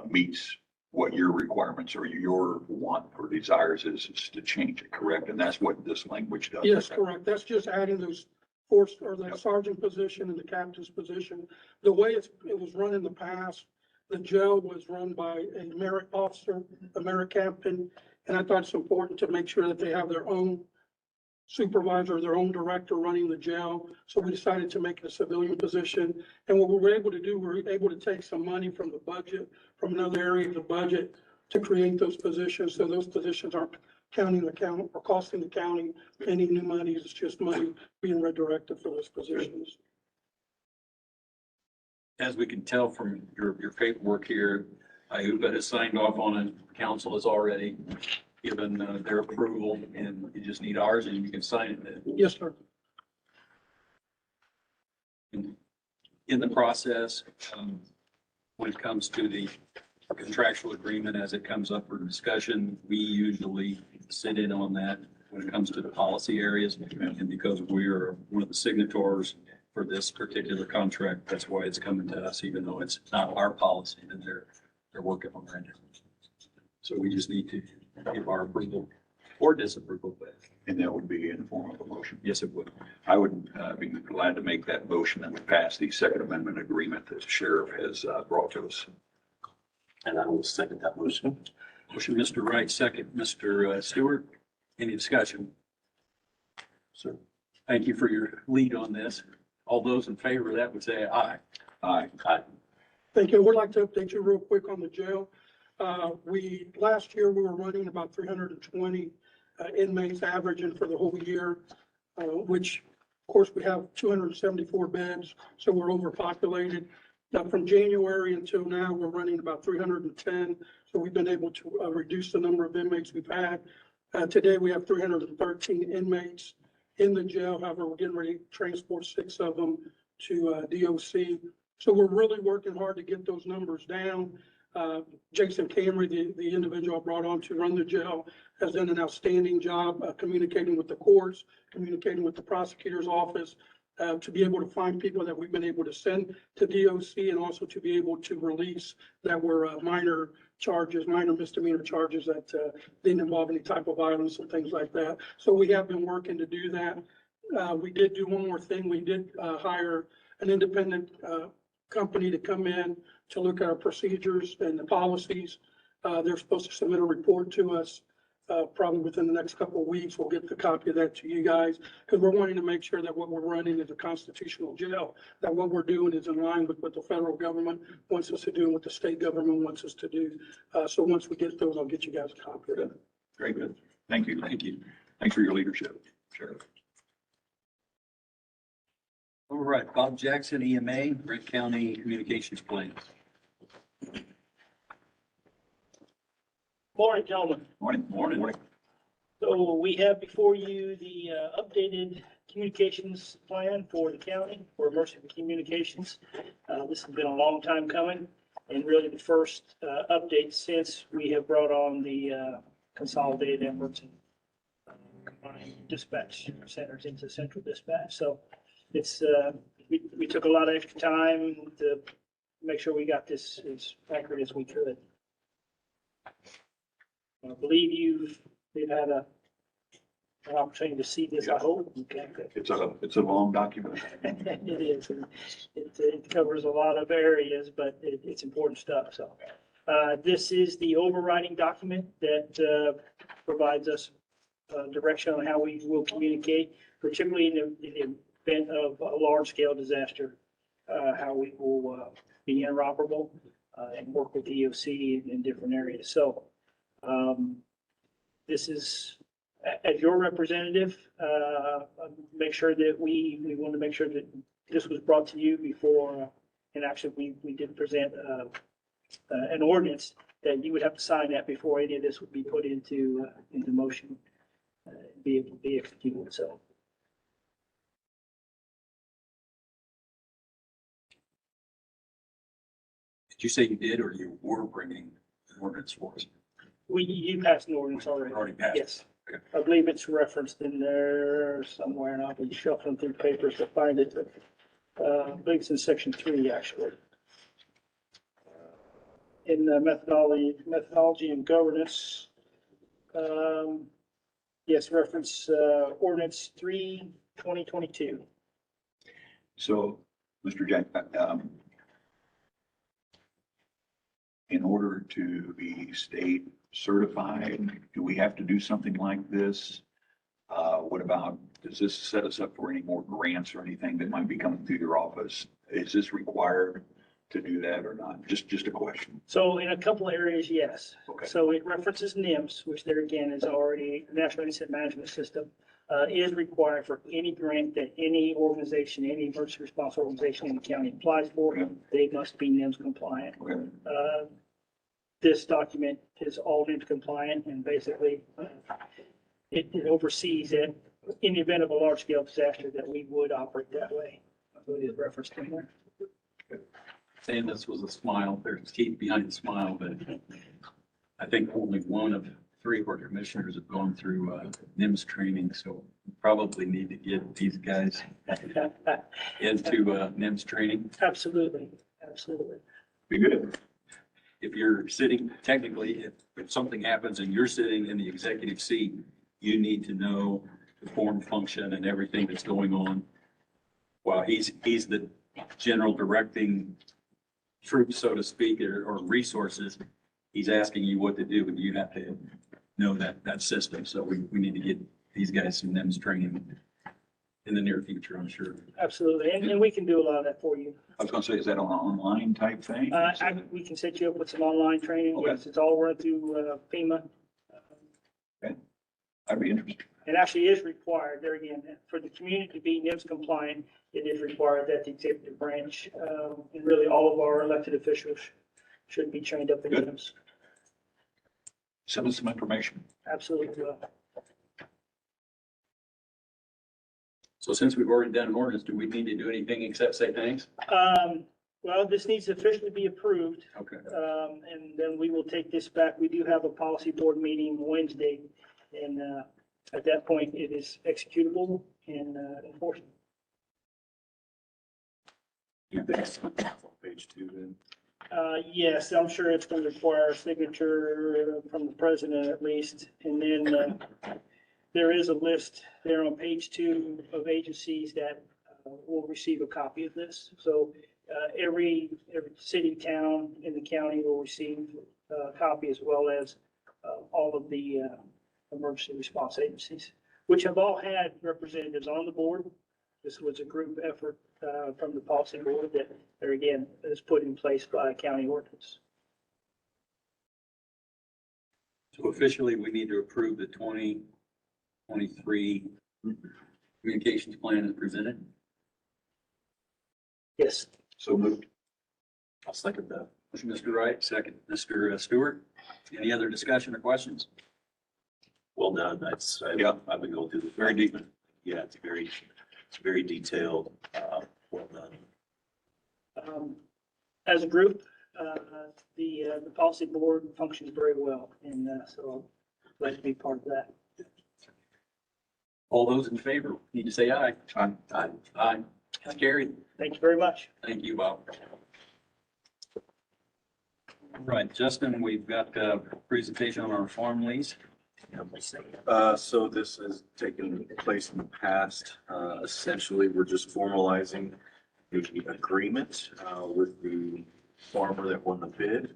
meets what your requirements or your want or desires is to change it, correct? And that's what this language does. Yes, correct. That's just adding those force or that sergeant position and the captain's position. The way it was run in the past, the jail was run by a merit officer, a merit captain. And I thought it's important to make sure that they have their own supervisor, their own director running the jail. So we decided to make it a civilian position. And what we were able to do, we were able to take some money from the budget, from another area of the budget to create those positions. So those positions aren't counting the county or costing the county any new money. It's just money being redirected for those positions. As we can tell from your paperwork here, IUPA has signed off on it. Council has already given their approval, and you just need ours and you can sign it. Yes, sir. In the process, when it comes to the contractual agreement, as it comes up for discussion, we usually sit in on that when it comes to the policy areas. And because we are one of the signatories for this particular contract, that's why it's coming to us, even though it's not our policy that they're working on right now. So we just need to give our approval or disapproval with. And that would be in the form of a motion. Yes, it would. I would be glad to make that motion and pass the Second Amendment agreement that the sheriff has brought to us. And I will second that motion. Motion, Mr. Wright, second, Mr. Stewart. Any discussion? Sir, thank you for your lead on this. All those in favor of that would say aye. Aye. Aye. Thank you. I would like to update you real quick on the jail. Last year, we were running about 320 inmates averaging for the whole year, which of course we have 274 beds, so we're overpopulated. Now from January until now, we're running about 310. So we've been able to reduce the number of inmates we've had. Today, we have 313 inmates in the jail. However, we're getting ready to transport 6 of them to DOC. So we're really working hard to get those numbers down. Jason Camry, the individual I brought on to run the jail, has done an outstanding job communicating with the courts, communicating with the prosecutor's office, to be able to find people that we've been able to send to DOC and also to be able to release that were minor charges, minor misdemeanor charges that didn't involve any type of violence and things like that. So we have been working to do that. We did do one more thing. We did hire an independent company to come in to look at our procedures and the policies. They're supposed to submit a report to us probably within the next couple of weeks. We'll get the copy of that to you guys because we're wanting to make sure that what we're running is a constitutional jail, that what we're doing is in line with what the federal government wants us to do and what the state government wants us to do. So once we get those, I'll get you guys a copy of it. Very good. Thank you. Thank you. Thanks for your leadership, Sheriff. All right, Bob Jackson, EMA, Grant County Communications Plan. Morning, gentlemen. Morning. Morning. So we have before you the updated communications plan for the county for emergency communications. This has been a long time coming and really the first update since we have brought on the consolidated efforts and combined dispatch centers into central dispatch. So it's we took a lot of extra time to make sure we got this as accurate as we could. I believe you've had an opportunity to see this, I hope. Okay, good. It's a long document. It is. It covers a lot of areas, but it's important stuff. So this is the overriding document that provides us direction on how we will communicate, particularly in the event of a large scale disaster, how we will be interoperable and work with EOC in different areas. So this is, as your representative, make sure that we want to make sure that this was brought to you before, and actually we did present an ordinance that you would have to sign that before any of this would be put into motion, be able to be executed. So. Did you say you did, or you were bringing an ordinance for us? You passed an ordinance already. Already passed? Yes. I believe it's referenced in there somewhere, and I'll be shuffling through papers to find it. I believe it's in section 3, actually. In methodology and governance. Yes, reference ordinance 3/2022. So, Mr. Jack, in order to be state certified, do we have to do something like this? What about, does this set us up for any more grants or anything that might be coming through your office? Is this required to do that or not? Just a question. So in a couple of areas, yes. Okay. So it references NIMS, which there again is already National Incident Management System, is required for any grant that any organization, any emergency response organization in the county applies for. They must be NIMS compliant. Okay. This document is all NIMS compliant, and basically it oversees it in the event of a large scale disaster that we would operate that way. So it is referenced in there. Saying this was a smile, there's teeth behind the smile, but I think only one of 3 of our commissioners have gone through NIMS training, so we probably need to get these guys into NIMS training. Absolutely, absolutely. Be good. If you're sitting, technically, if something happens and you're sitting in the executive seat, you need to know the form, function, and everything that's going on. While he's the general directing troops, so to speak, or resources, he's asking you what to do, and you have to know that system. So we need to get these guys some NIMS training in the near future, I'm sure. Absolutely, and we can do a lot of that for you. I was gonna say, is that an online type thing? We can set you up with some online training. Okay. Yes, it's all run through FEMA. I'd be interested. It actually is required, there again, for the community to be NIMS compliant, it is required that the executive branch, and really all of our elected officials should be trained up in Good. NIMS. Send us some information. Absolutely. So since we've already done an ordinance, do we need to do anything except say thanks? Well, this needs to officially be approved, Okay. and then we will take this back. We do have a policy board meeting Wednesday, and at that point, it is executable and enforceable. Page 2 then. Yes, I'm sure it's going to require a signature from the president at least. And then there is a list there on page 2 of agencies that will receive a copy of this. So every city, town in the county will receive a copy, as well as all of the emergency response agencies, which have all had representatives on the board. This was a group effort from the policy board that, there again, is put in place by county ordinance. So officially, we need to approve the 2023 communications plan as presented. Yes. So moved. I'll second that. Motion, Mr. Wright, second, Mr. Stewart. Any other discussion or questions? Well done. Yeah. I've been going through the. Very deep. Yeah, it's very detailed. Well done. As a group, the policy board functions very well, and so I'm glad to be part of that. All those in favor need to say aye. Aye. Aye. Aye. It's carried. Thank you very much. Thank you, Bob. Right, Justin, we've got a presentation on our farm lease. So this has taken place in the past. Essentially, we're just formalizing the agreement with the farmer that won the bid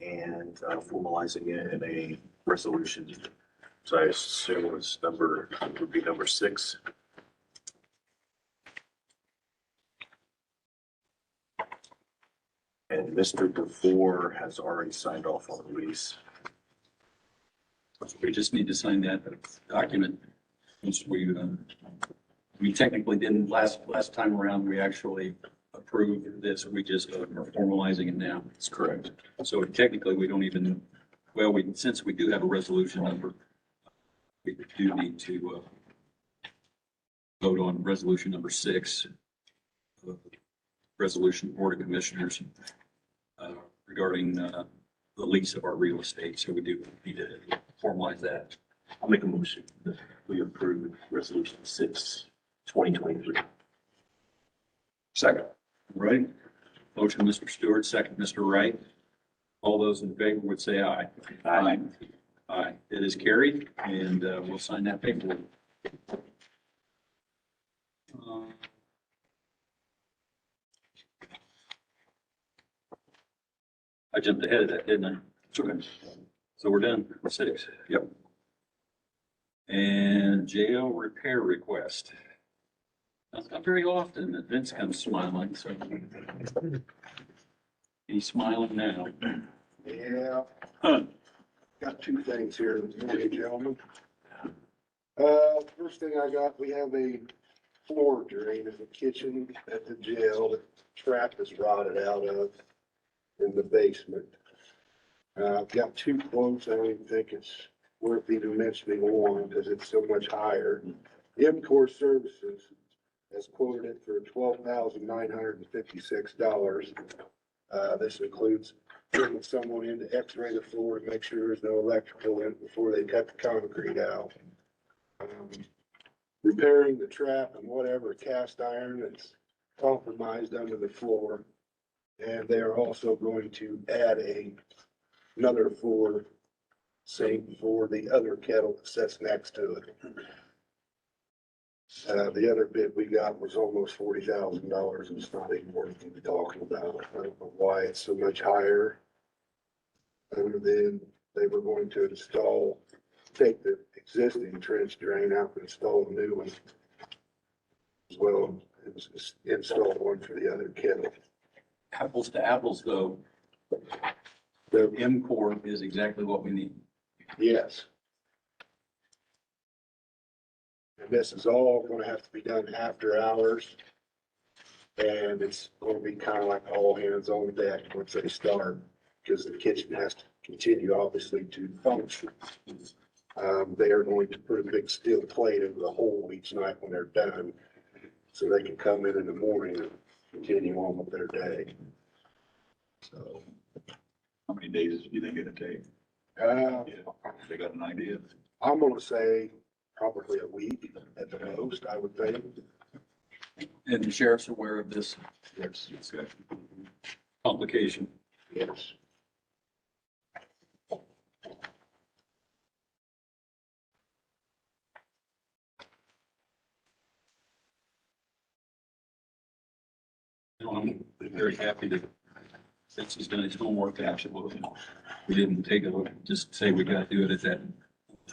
and formalizing it in a resolution. So I assume it's would be number 6. And Mr. DeVore has already signed off on the lease. We just need to sign that document. Since we technically didn't last time around, we actually approved this. We just are formalizing it now. That's correct. So technically, we don't even, well, since we do have a resolution number, we do need to vote on resolution number 6. Resolution Board of Commissioners regarding the lease of our real estate. So we do need to formalize that. I'll make a motion that we approve resolution 6, 2023. Second. Right? Motion, Mr. Stewart, second, Mr. Wright. All those in favor would say aye. Aye. Aye. It is carried, and we'll sign that paperwork. I jumped ahead of that, didn't I? Okay. So we're done for 6. Yep. And jail repair request. That's not very often that Vince comes smiling, so. He's smiling now. Yeah, Huh. got two things here, gentlemen. First thing I got, we have a floor drain in the kitchen at the jail. The trap is rotted out of in the basement. I've got two quotes. I don't even think it's worth even mentioning one because it's so much higher. MCOR Services has quoted it for $12,956. This includes bringing someone in to x-ray the floor to make sure there's no electrical in it before they cut the concrete out. Repairing the trap and whatever cast iron that's compromised under the floor. And they are also going to add another floor sink for the other kettle that sits next to it. The other bid we got was almost $40,000. It's not even worth to be talking about. I don't know why it's so much higher. Other than they were going to take the existing trench drain out and install a new one. As well as install one for the other kettle. Apples to apples, though. The MCOR is exactly what we need. Yes. And this is all gonna have to be done after hours. And it's gonna be kind of like all hands on deck once they start, because the kitchen has to continue obviously to function. They are going to put a big steel plate over the hole each night when they're done, so they can come in the morning and continue on with their day. So. How many days do you think it'd take? They got an idea? I'm gonna say probably a week at the most, I would think. And the sheriff's aware of this Yes. complication. Yes. You know, I'm very happy that since he's done his homework, actually, we didn't take a look, just say we gotta do it at that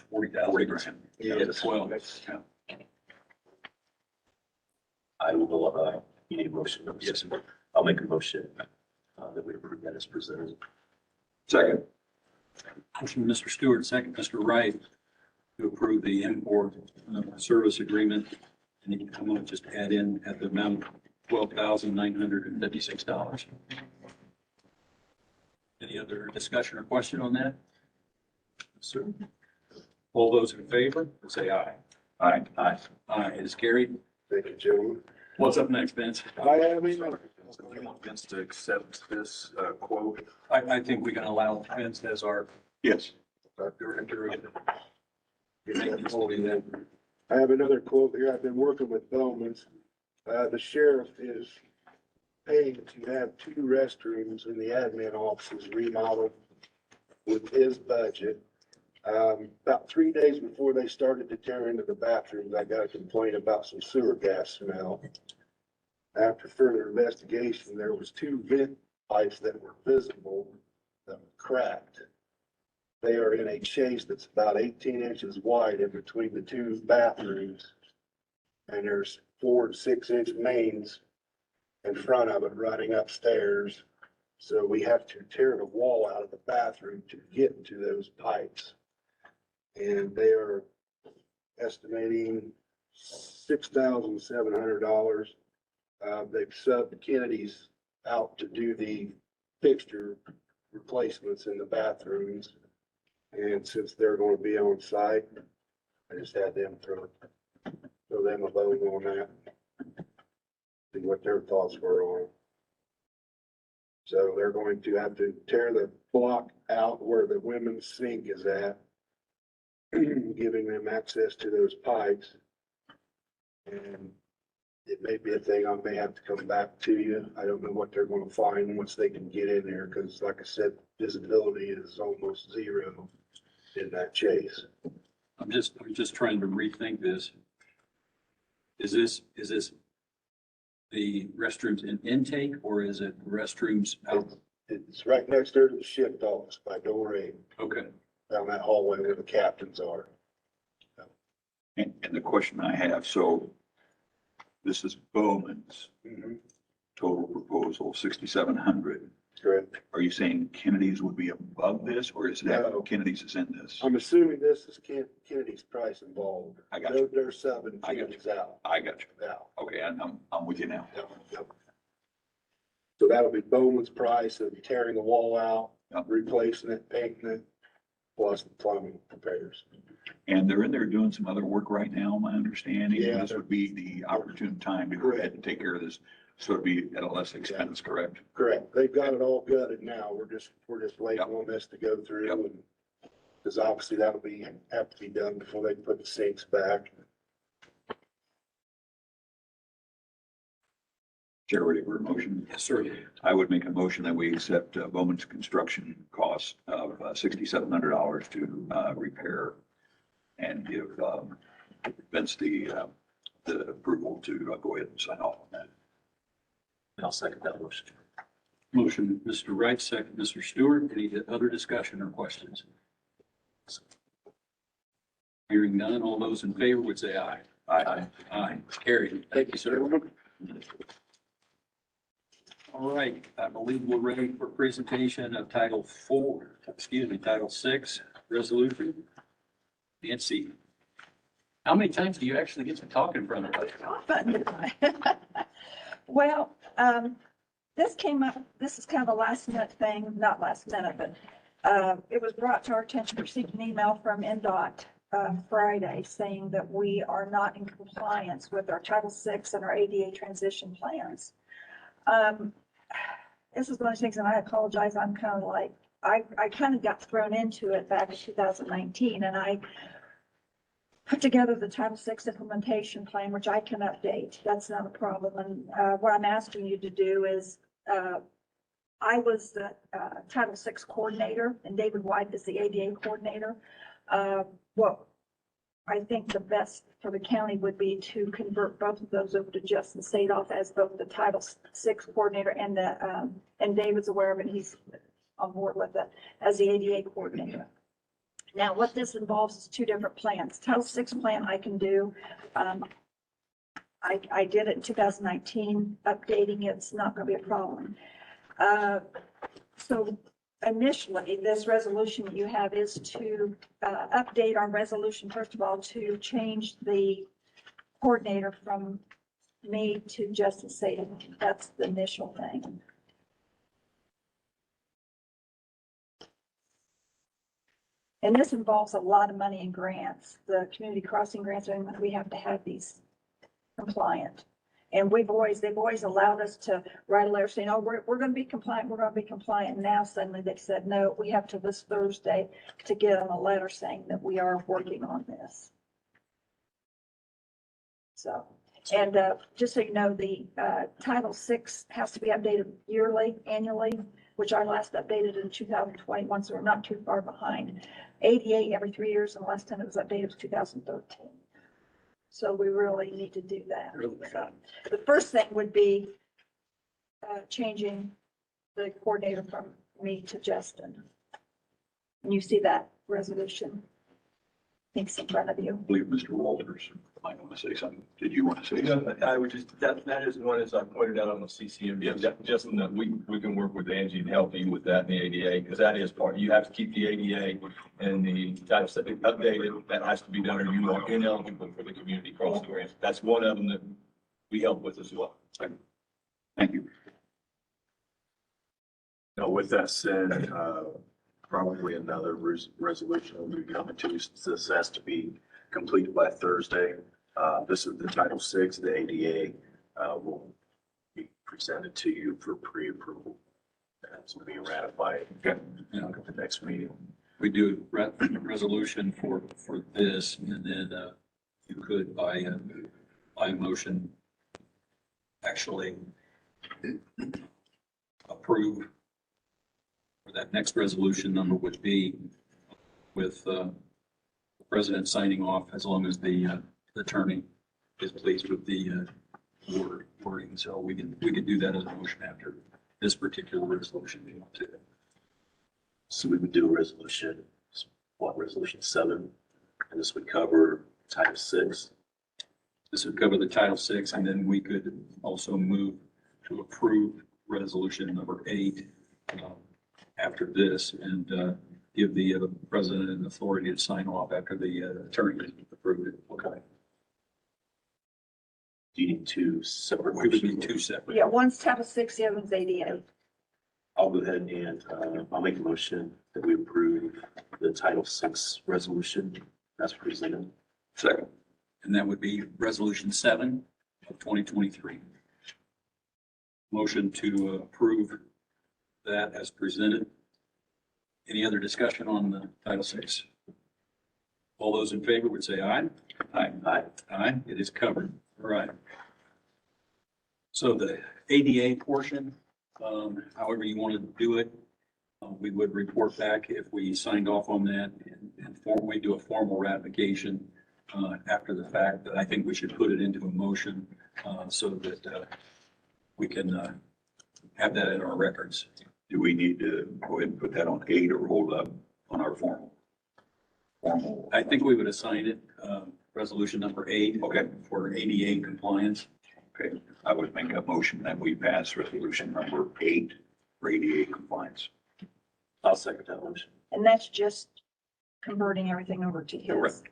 40,000. Yes. Well, I will, you need a motion? Yes. I'll make a motion that we approve that as presented. Second. motion, Mr. Stewart, second, Mr. Wright, to approve the import service agreement. And you can come on, just add in at the amount of $12,956. Any other discussion or question on that? Sir? All those in favor, say aye. Aye. Aye. Aye, it is carried. Thank you, gentlemen. What's up next, Vince? I have a You want Vince to accept this quote? I think we can allow Vince as our Yes. director. I have another quote here. I've been working with Bowman's. The sheriff is paying to have 2 restrooms in the admin offices remodeled with his budget. About 3 days before they started to tear into the bathrooms, I got a complaint about some sewer gas smell. After further investigation, there was 2 vent pipes that were visible that were cracked. They are in a chase that's about 18 inches wide in between the 2 bathrooms. And there's 4 to 6 inch mains in front of it running upstairs. So we have to tear the wall out of the bathroom to get to those pipes. And they are estimating $6,700. They've subbed Kennedy's out to do the fixture replacements in the bathrooms. And since they're going to be on site, I just had them throw them a bone on that. See what their thoughts were on it. So they're going to have to tear the block out where the women's sink is at giving them access to those pipes. And it may be a thing I may have to come back to you. I don't know what they're gonna find once they can get in there, because like I said, visibility is almost zero in that chase. I'm just trying to rethink this. Is this the restrooms in intake or is it restrooms out? It's right next door to the shift office by door 8, Okay. down that hallway where the captains are. And the question I have, so this is Bowman's total proposal, 6,700. Correct. Are you saying Kennedy's would be above this, or is that No. Kennedy's is in this? I'm assuming this is Kennedy's price involved. I got you. They're subbing I got you. Kennedy's out. I got you. Now. Okay, I'm with you now. Yep. So that'll be Bowman's price of tearing the wall out, Yep. replacing it, painting it, plus the plumbing repairs. And they're in there doing some other work right now, my understanding. Yeah. This would be the opportune time to go ahead and take care of this. So it'd be at a less expense, correct? Correct. They've got it all gutted now. We're just waiting Yep. on this to go through Yep. and because obviously that'll have to be done before they put the sinks back. Chair, ready for a motion? Yes, sir. I would make a motion that we accept Bowman's construction cost of $6,700 to repair and give Vince the approval to go ahead and sign off on that. I'll second that motion. Motion, Mr. Wright, second, Mr. Stewart. Any other discussion or questions? Hearing none, all those in favor would say aye. Aye. Aye. Carried. Thank you, sir. All right, I believe we're ready for presentation of Title 6 resolution. Nancy, how many times do you actually get to talk in front of us? Well, this came up, this is kind of a last minute thing, not last minute, but it was brought to our attention, received an email from NDOT Friday saying that we are not in compliance with our Title VI and our ADA transition plans. This is one of the things, and I apologize, I'm kind of like, I kind of got thrown into it back in 2019, and I put together the Title VI implementation plan, which I can update. That's not a problem. And what I'm asking you to do is, I was the Title VI coordinator, and David White is the ADA coordinator. What I think the best for the county would be to convert both of those over to Justin Sadoff as both the Title VI coordinator and and David's aware of it. He's on board with it as the ADA coordinator. Now, what this involves is two different plans. Title VI plan I can do. I did it in 2019, updating it's not going to be a problem. So initially, this resolution that you have is to update our resolution, first of all, to change the coordinator from me to Justin Sadoff. That's the initial thing. And this involves a lot of money in grants, the community crossing grants, and we have to have these compliant. And they've always allowed us to write a letter saying, oh, we're going to be compliant, we're going to be compliant. And now suddenly they've said, no, we have to this Thursday to get them a letter saying that we are working on this. So, and just so you know, the Title VI has to be updated annually, which I last updated in 2021, so we're not too far behind. ADA every 3 years, and the last time it was updated was 2013. So we really need to do that. So the first thing would be changing the coordinator from me to Justin. And you see that resolution, I think it's in front of you. I believe Mr. Walters might want to say something. Did you want to say something? I would just, that is one, as I pointed out on the CCMD, just that we can work with Angie and help you with that in the ADA, because that is part, you have to keep the ADA and the Title VII updated. That has to be done, or you are ineligible for the community crossing grants. That's one of them that we help with as well. Thank you. Now, with that said, probably another resolution will be coming to you. This has to be completed by Thursday. This is the Title VI, the ADA, will be presented to you for pre-approval. That's will be ratified at the next meeting. we do a resolution for this, and then, you could by motion actually approve. Or that next resolution number would be with, the president signing off, as long as the attorney is pleased with the, wording. So we can do that as a motion after this particular resolution if you want to. So we would do a resolution, resolution 7, and this would cover Title VI. This would cover the Title VI, and then we could also move to approve resolution number 8 after this, and give the president an authority to sign off after the attorney approved it. Okay. Do you need 2 separate? We would need 2 separate. Yeah, one's Title VI, the other one's ADA. I'll go ahead and I'll make a motion that we approve the Title VI resolution as presented. Second. And that would be resolution 7 of 2023. Motion to approve that as presented. Any other discussion on the Title VI? All those in favor would say aye. Aye. Aye. Aye, it is covered. All right. So the ADA portion, however you want to do it, we would report back if we signed off on that and formally do a formal ratification after the fact. But I think we should put it into a motion so that we can have that in our records. Do we need to go ahead and put that on 8 or hold up on our formal? I think we would assign it, resolution number 8. Okay. For ADA compliance. Okay, I would make a motion that we pass resolution number 8 for ADA compliance. I'll second that motion. And that's just converting everything over to his. Correct.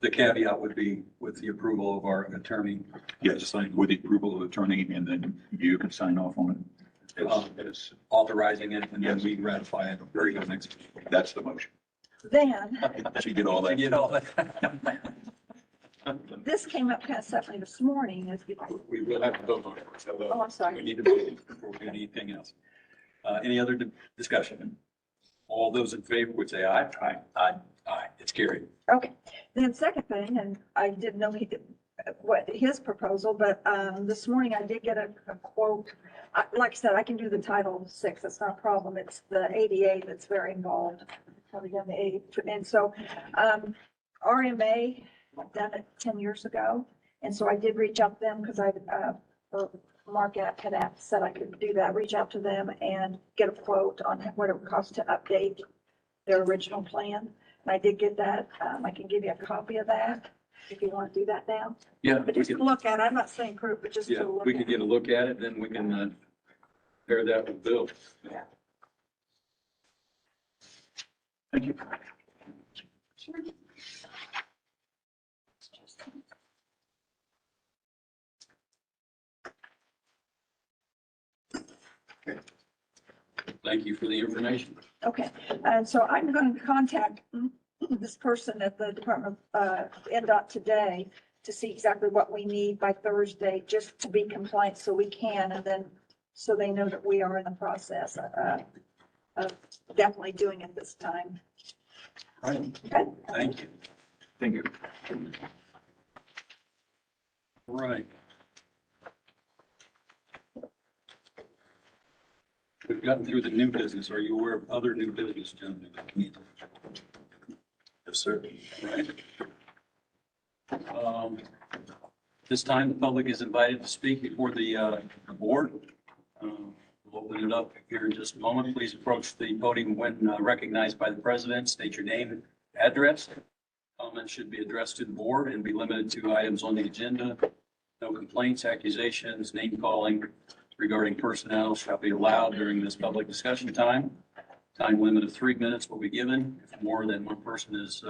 The caveat would be with the approval of our attorney. Yes, with the approval of the attorney, and then you can sign off on it. As Authorizing it, and then we ratify it. very good. Next, that's the motion. Then, She did all that. Get all that. this came up kind of suddenly this morning as We will have to vote on it. So, oh, I'm we sorry. need to vote before we do anything else. Any other discussion? All those in favor would say aye. Aye. Aye. Aye. It's carried. Okay, then second thing, and I didn't know he did what his proposal, but this morning I did get a quote. Like I said, I can do the Title VI, that's not a problem. It's the ADA that's very involved. Probably done the ADA. And so RMA done it 10 years ago. And so I did reach out to them because Mark had said I could do that, reach out to them and get a quote on what it would cost to update their original plan. And I did get that. I can give you a copy of that if you want to do that now. Yeah. But just to look at it, I'm not saying proof, but just Yeah, to look we at could it. get a look at it, then we can pair that with Bill. Yeah. Thank you. Sure. Thank you for the information. Okay, and so I'm going to contact this person at the Department of NDOT today to see exactly what we need by Thursday, just to be compliant so we can, and then so they know that we are in the process of definitely doing it this time. Right. Okay. Thank you. Thank you. All right. We've gotten through the new business. Are you aware of other new business, gentlemen? Yes, sir. Right. This time, the public is invited to speak before the board. We'll open it up here in just a moment. Please approach the podium when recognized by the president. State your name and address. Comments should be addressed to the board and be limited to items on the agenda. No complaints, accusations, name calling regarding personnel shall be allowed during this public discussion time. Time limit of 3 minutes will be given. If more than one person is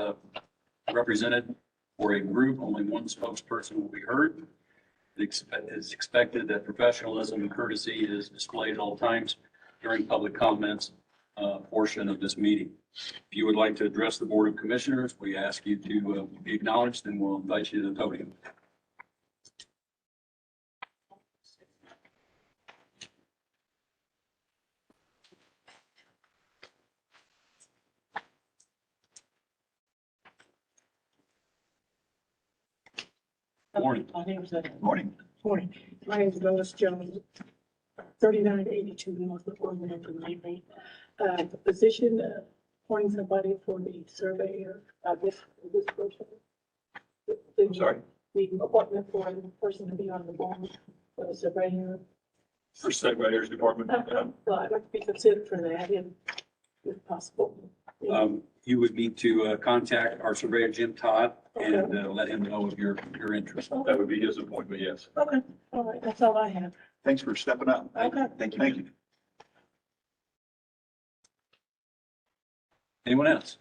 represented for a group, only one spokesperson will be heard. It is expected that professionalism and courtesy is displayed at all times during public comments portion of this meeting. If you would like to address the Board of Commissioners, we ask you to be acknowledged and we'll invite you to the podium. Morning. My name is, Morning. morning. My name is Lois Jones, 3982 North Ormond, Pennsylvania. The position, appointing somebody for the surveyor, this person. I'm sorry. The appointment for the person to be on the board for the surveyor. For Surveyor's Department. Well, I'd like to be considered for that if possible. You would need to contact our surveyor, Jim Todd, and let him know of your interest. That would be his appointment, yes. Okay, all right, that's all I have. Thanks for stepping up. Okay. Thank you. Thank you. Anyone else?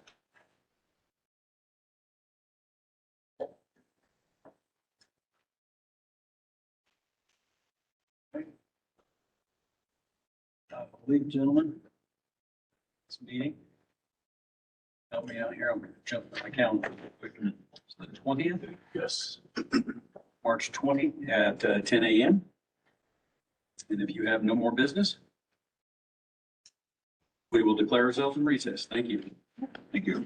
I believe, gentlemen, this meeting. Help me out here. I'm going to jump to my calendar real quick. It's the 20th, Yes. March 20 at 10 a.m. And if you have no more business, we will declare ourselves in recess. Thank you. Thank you.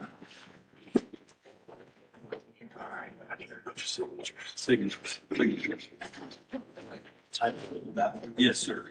Signatures. Yes, sir.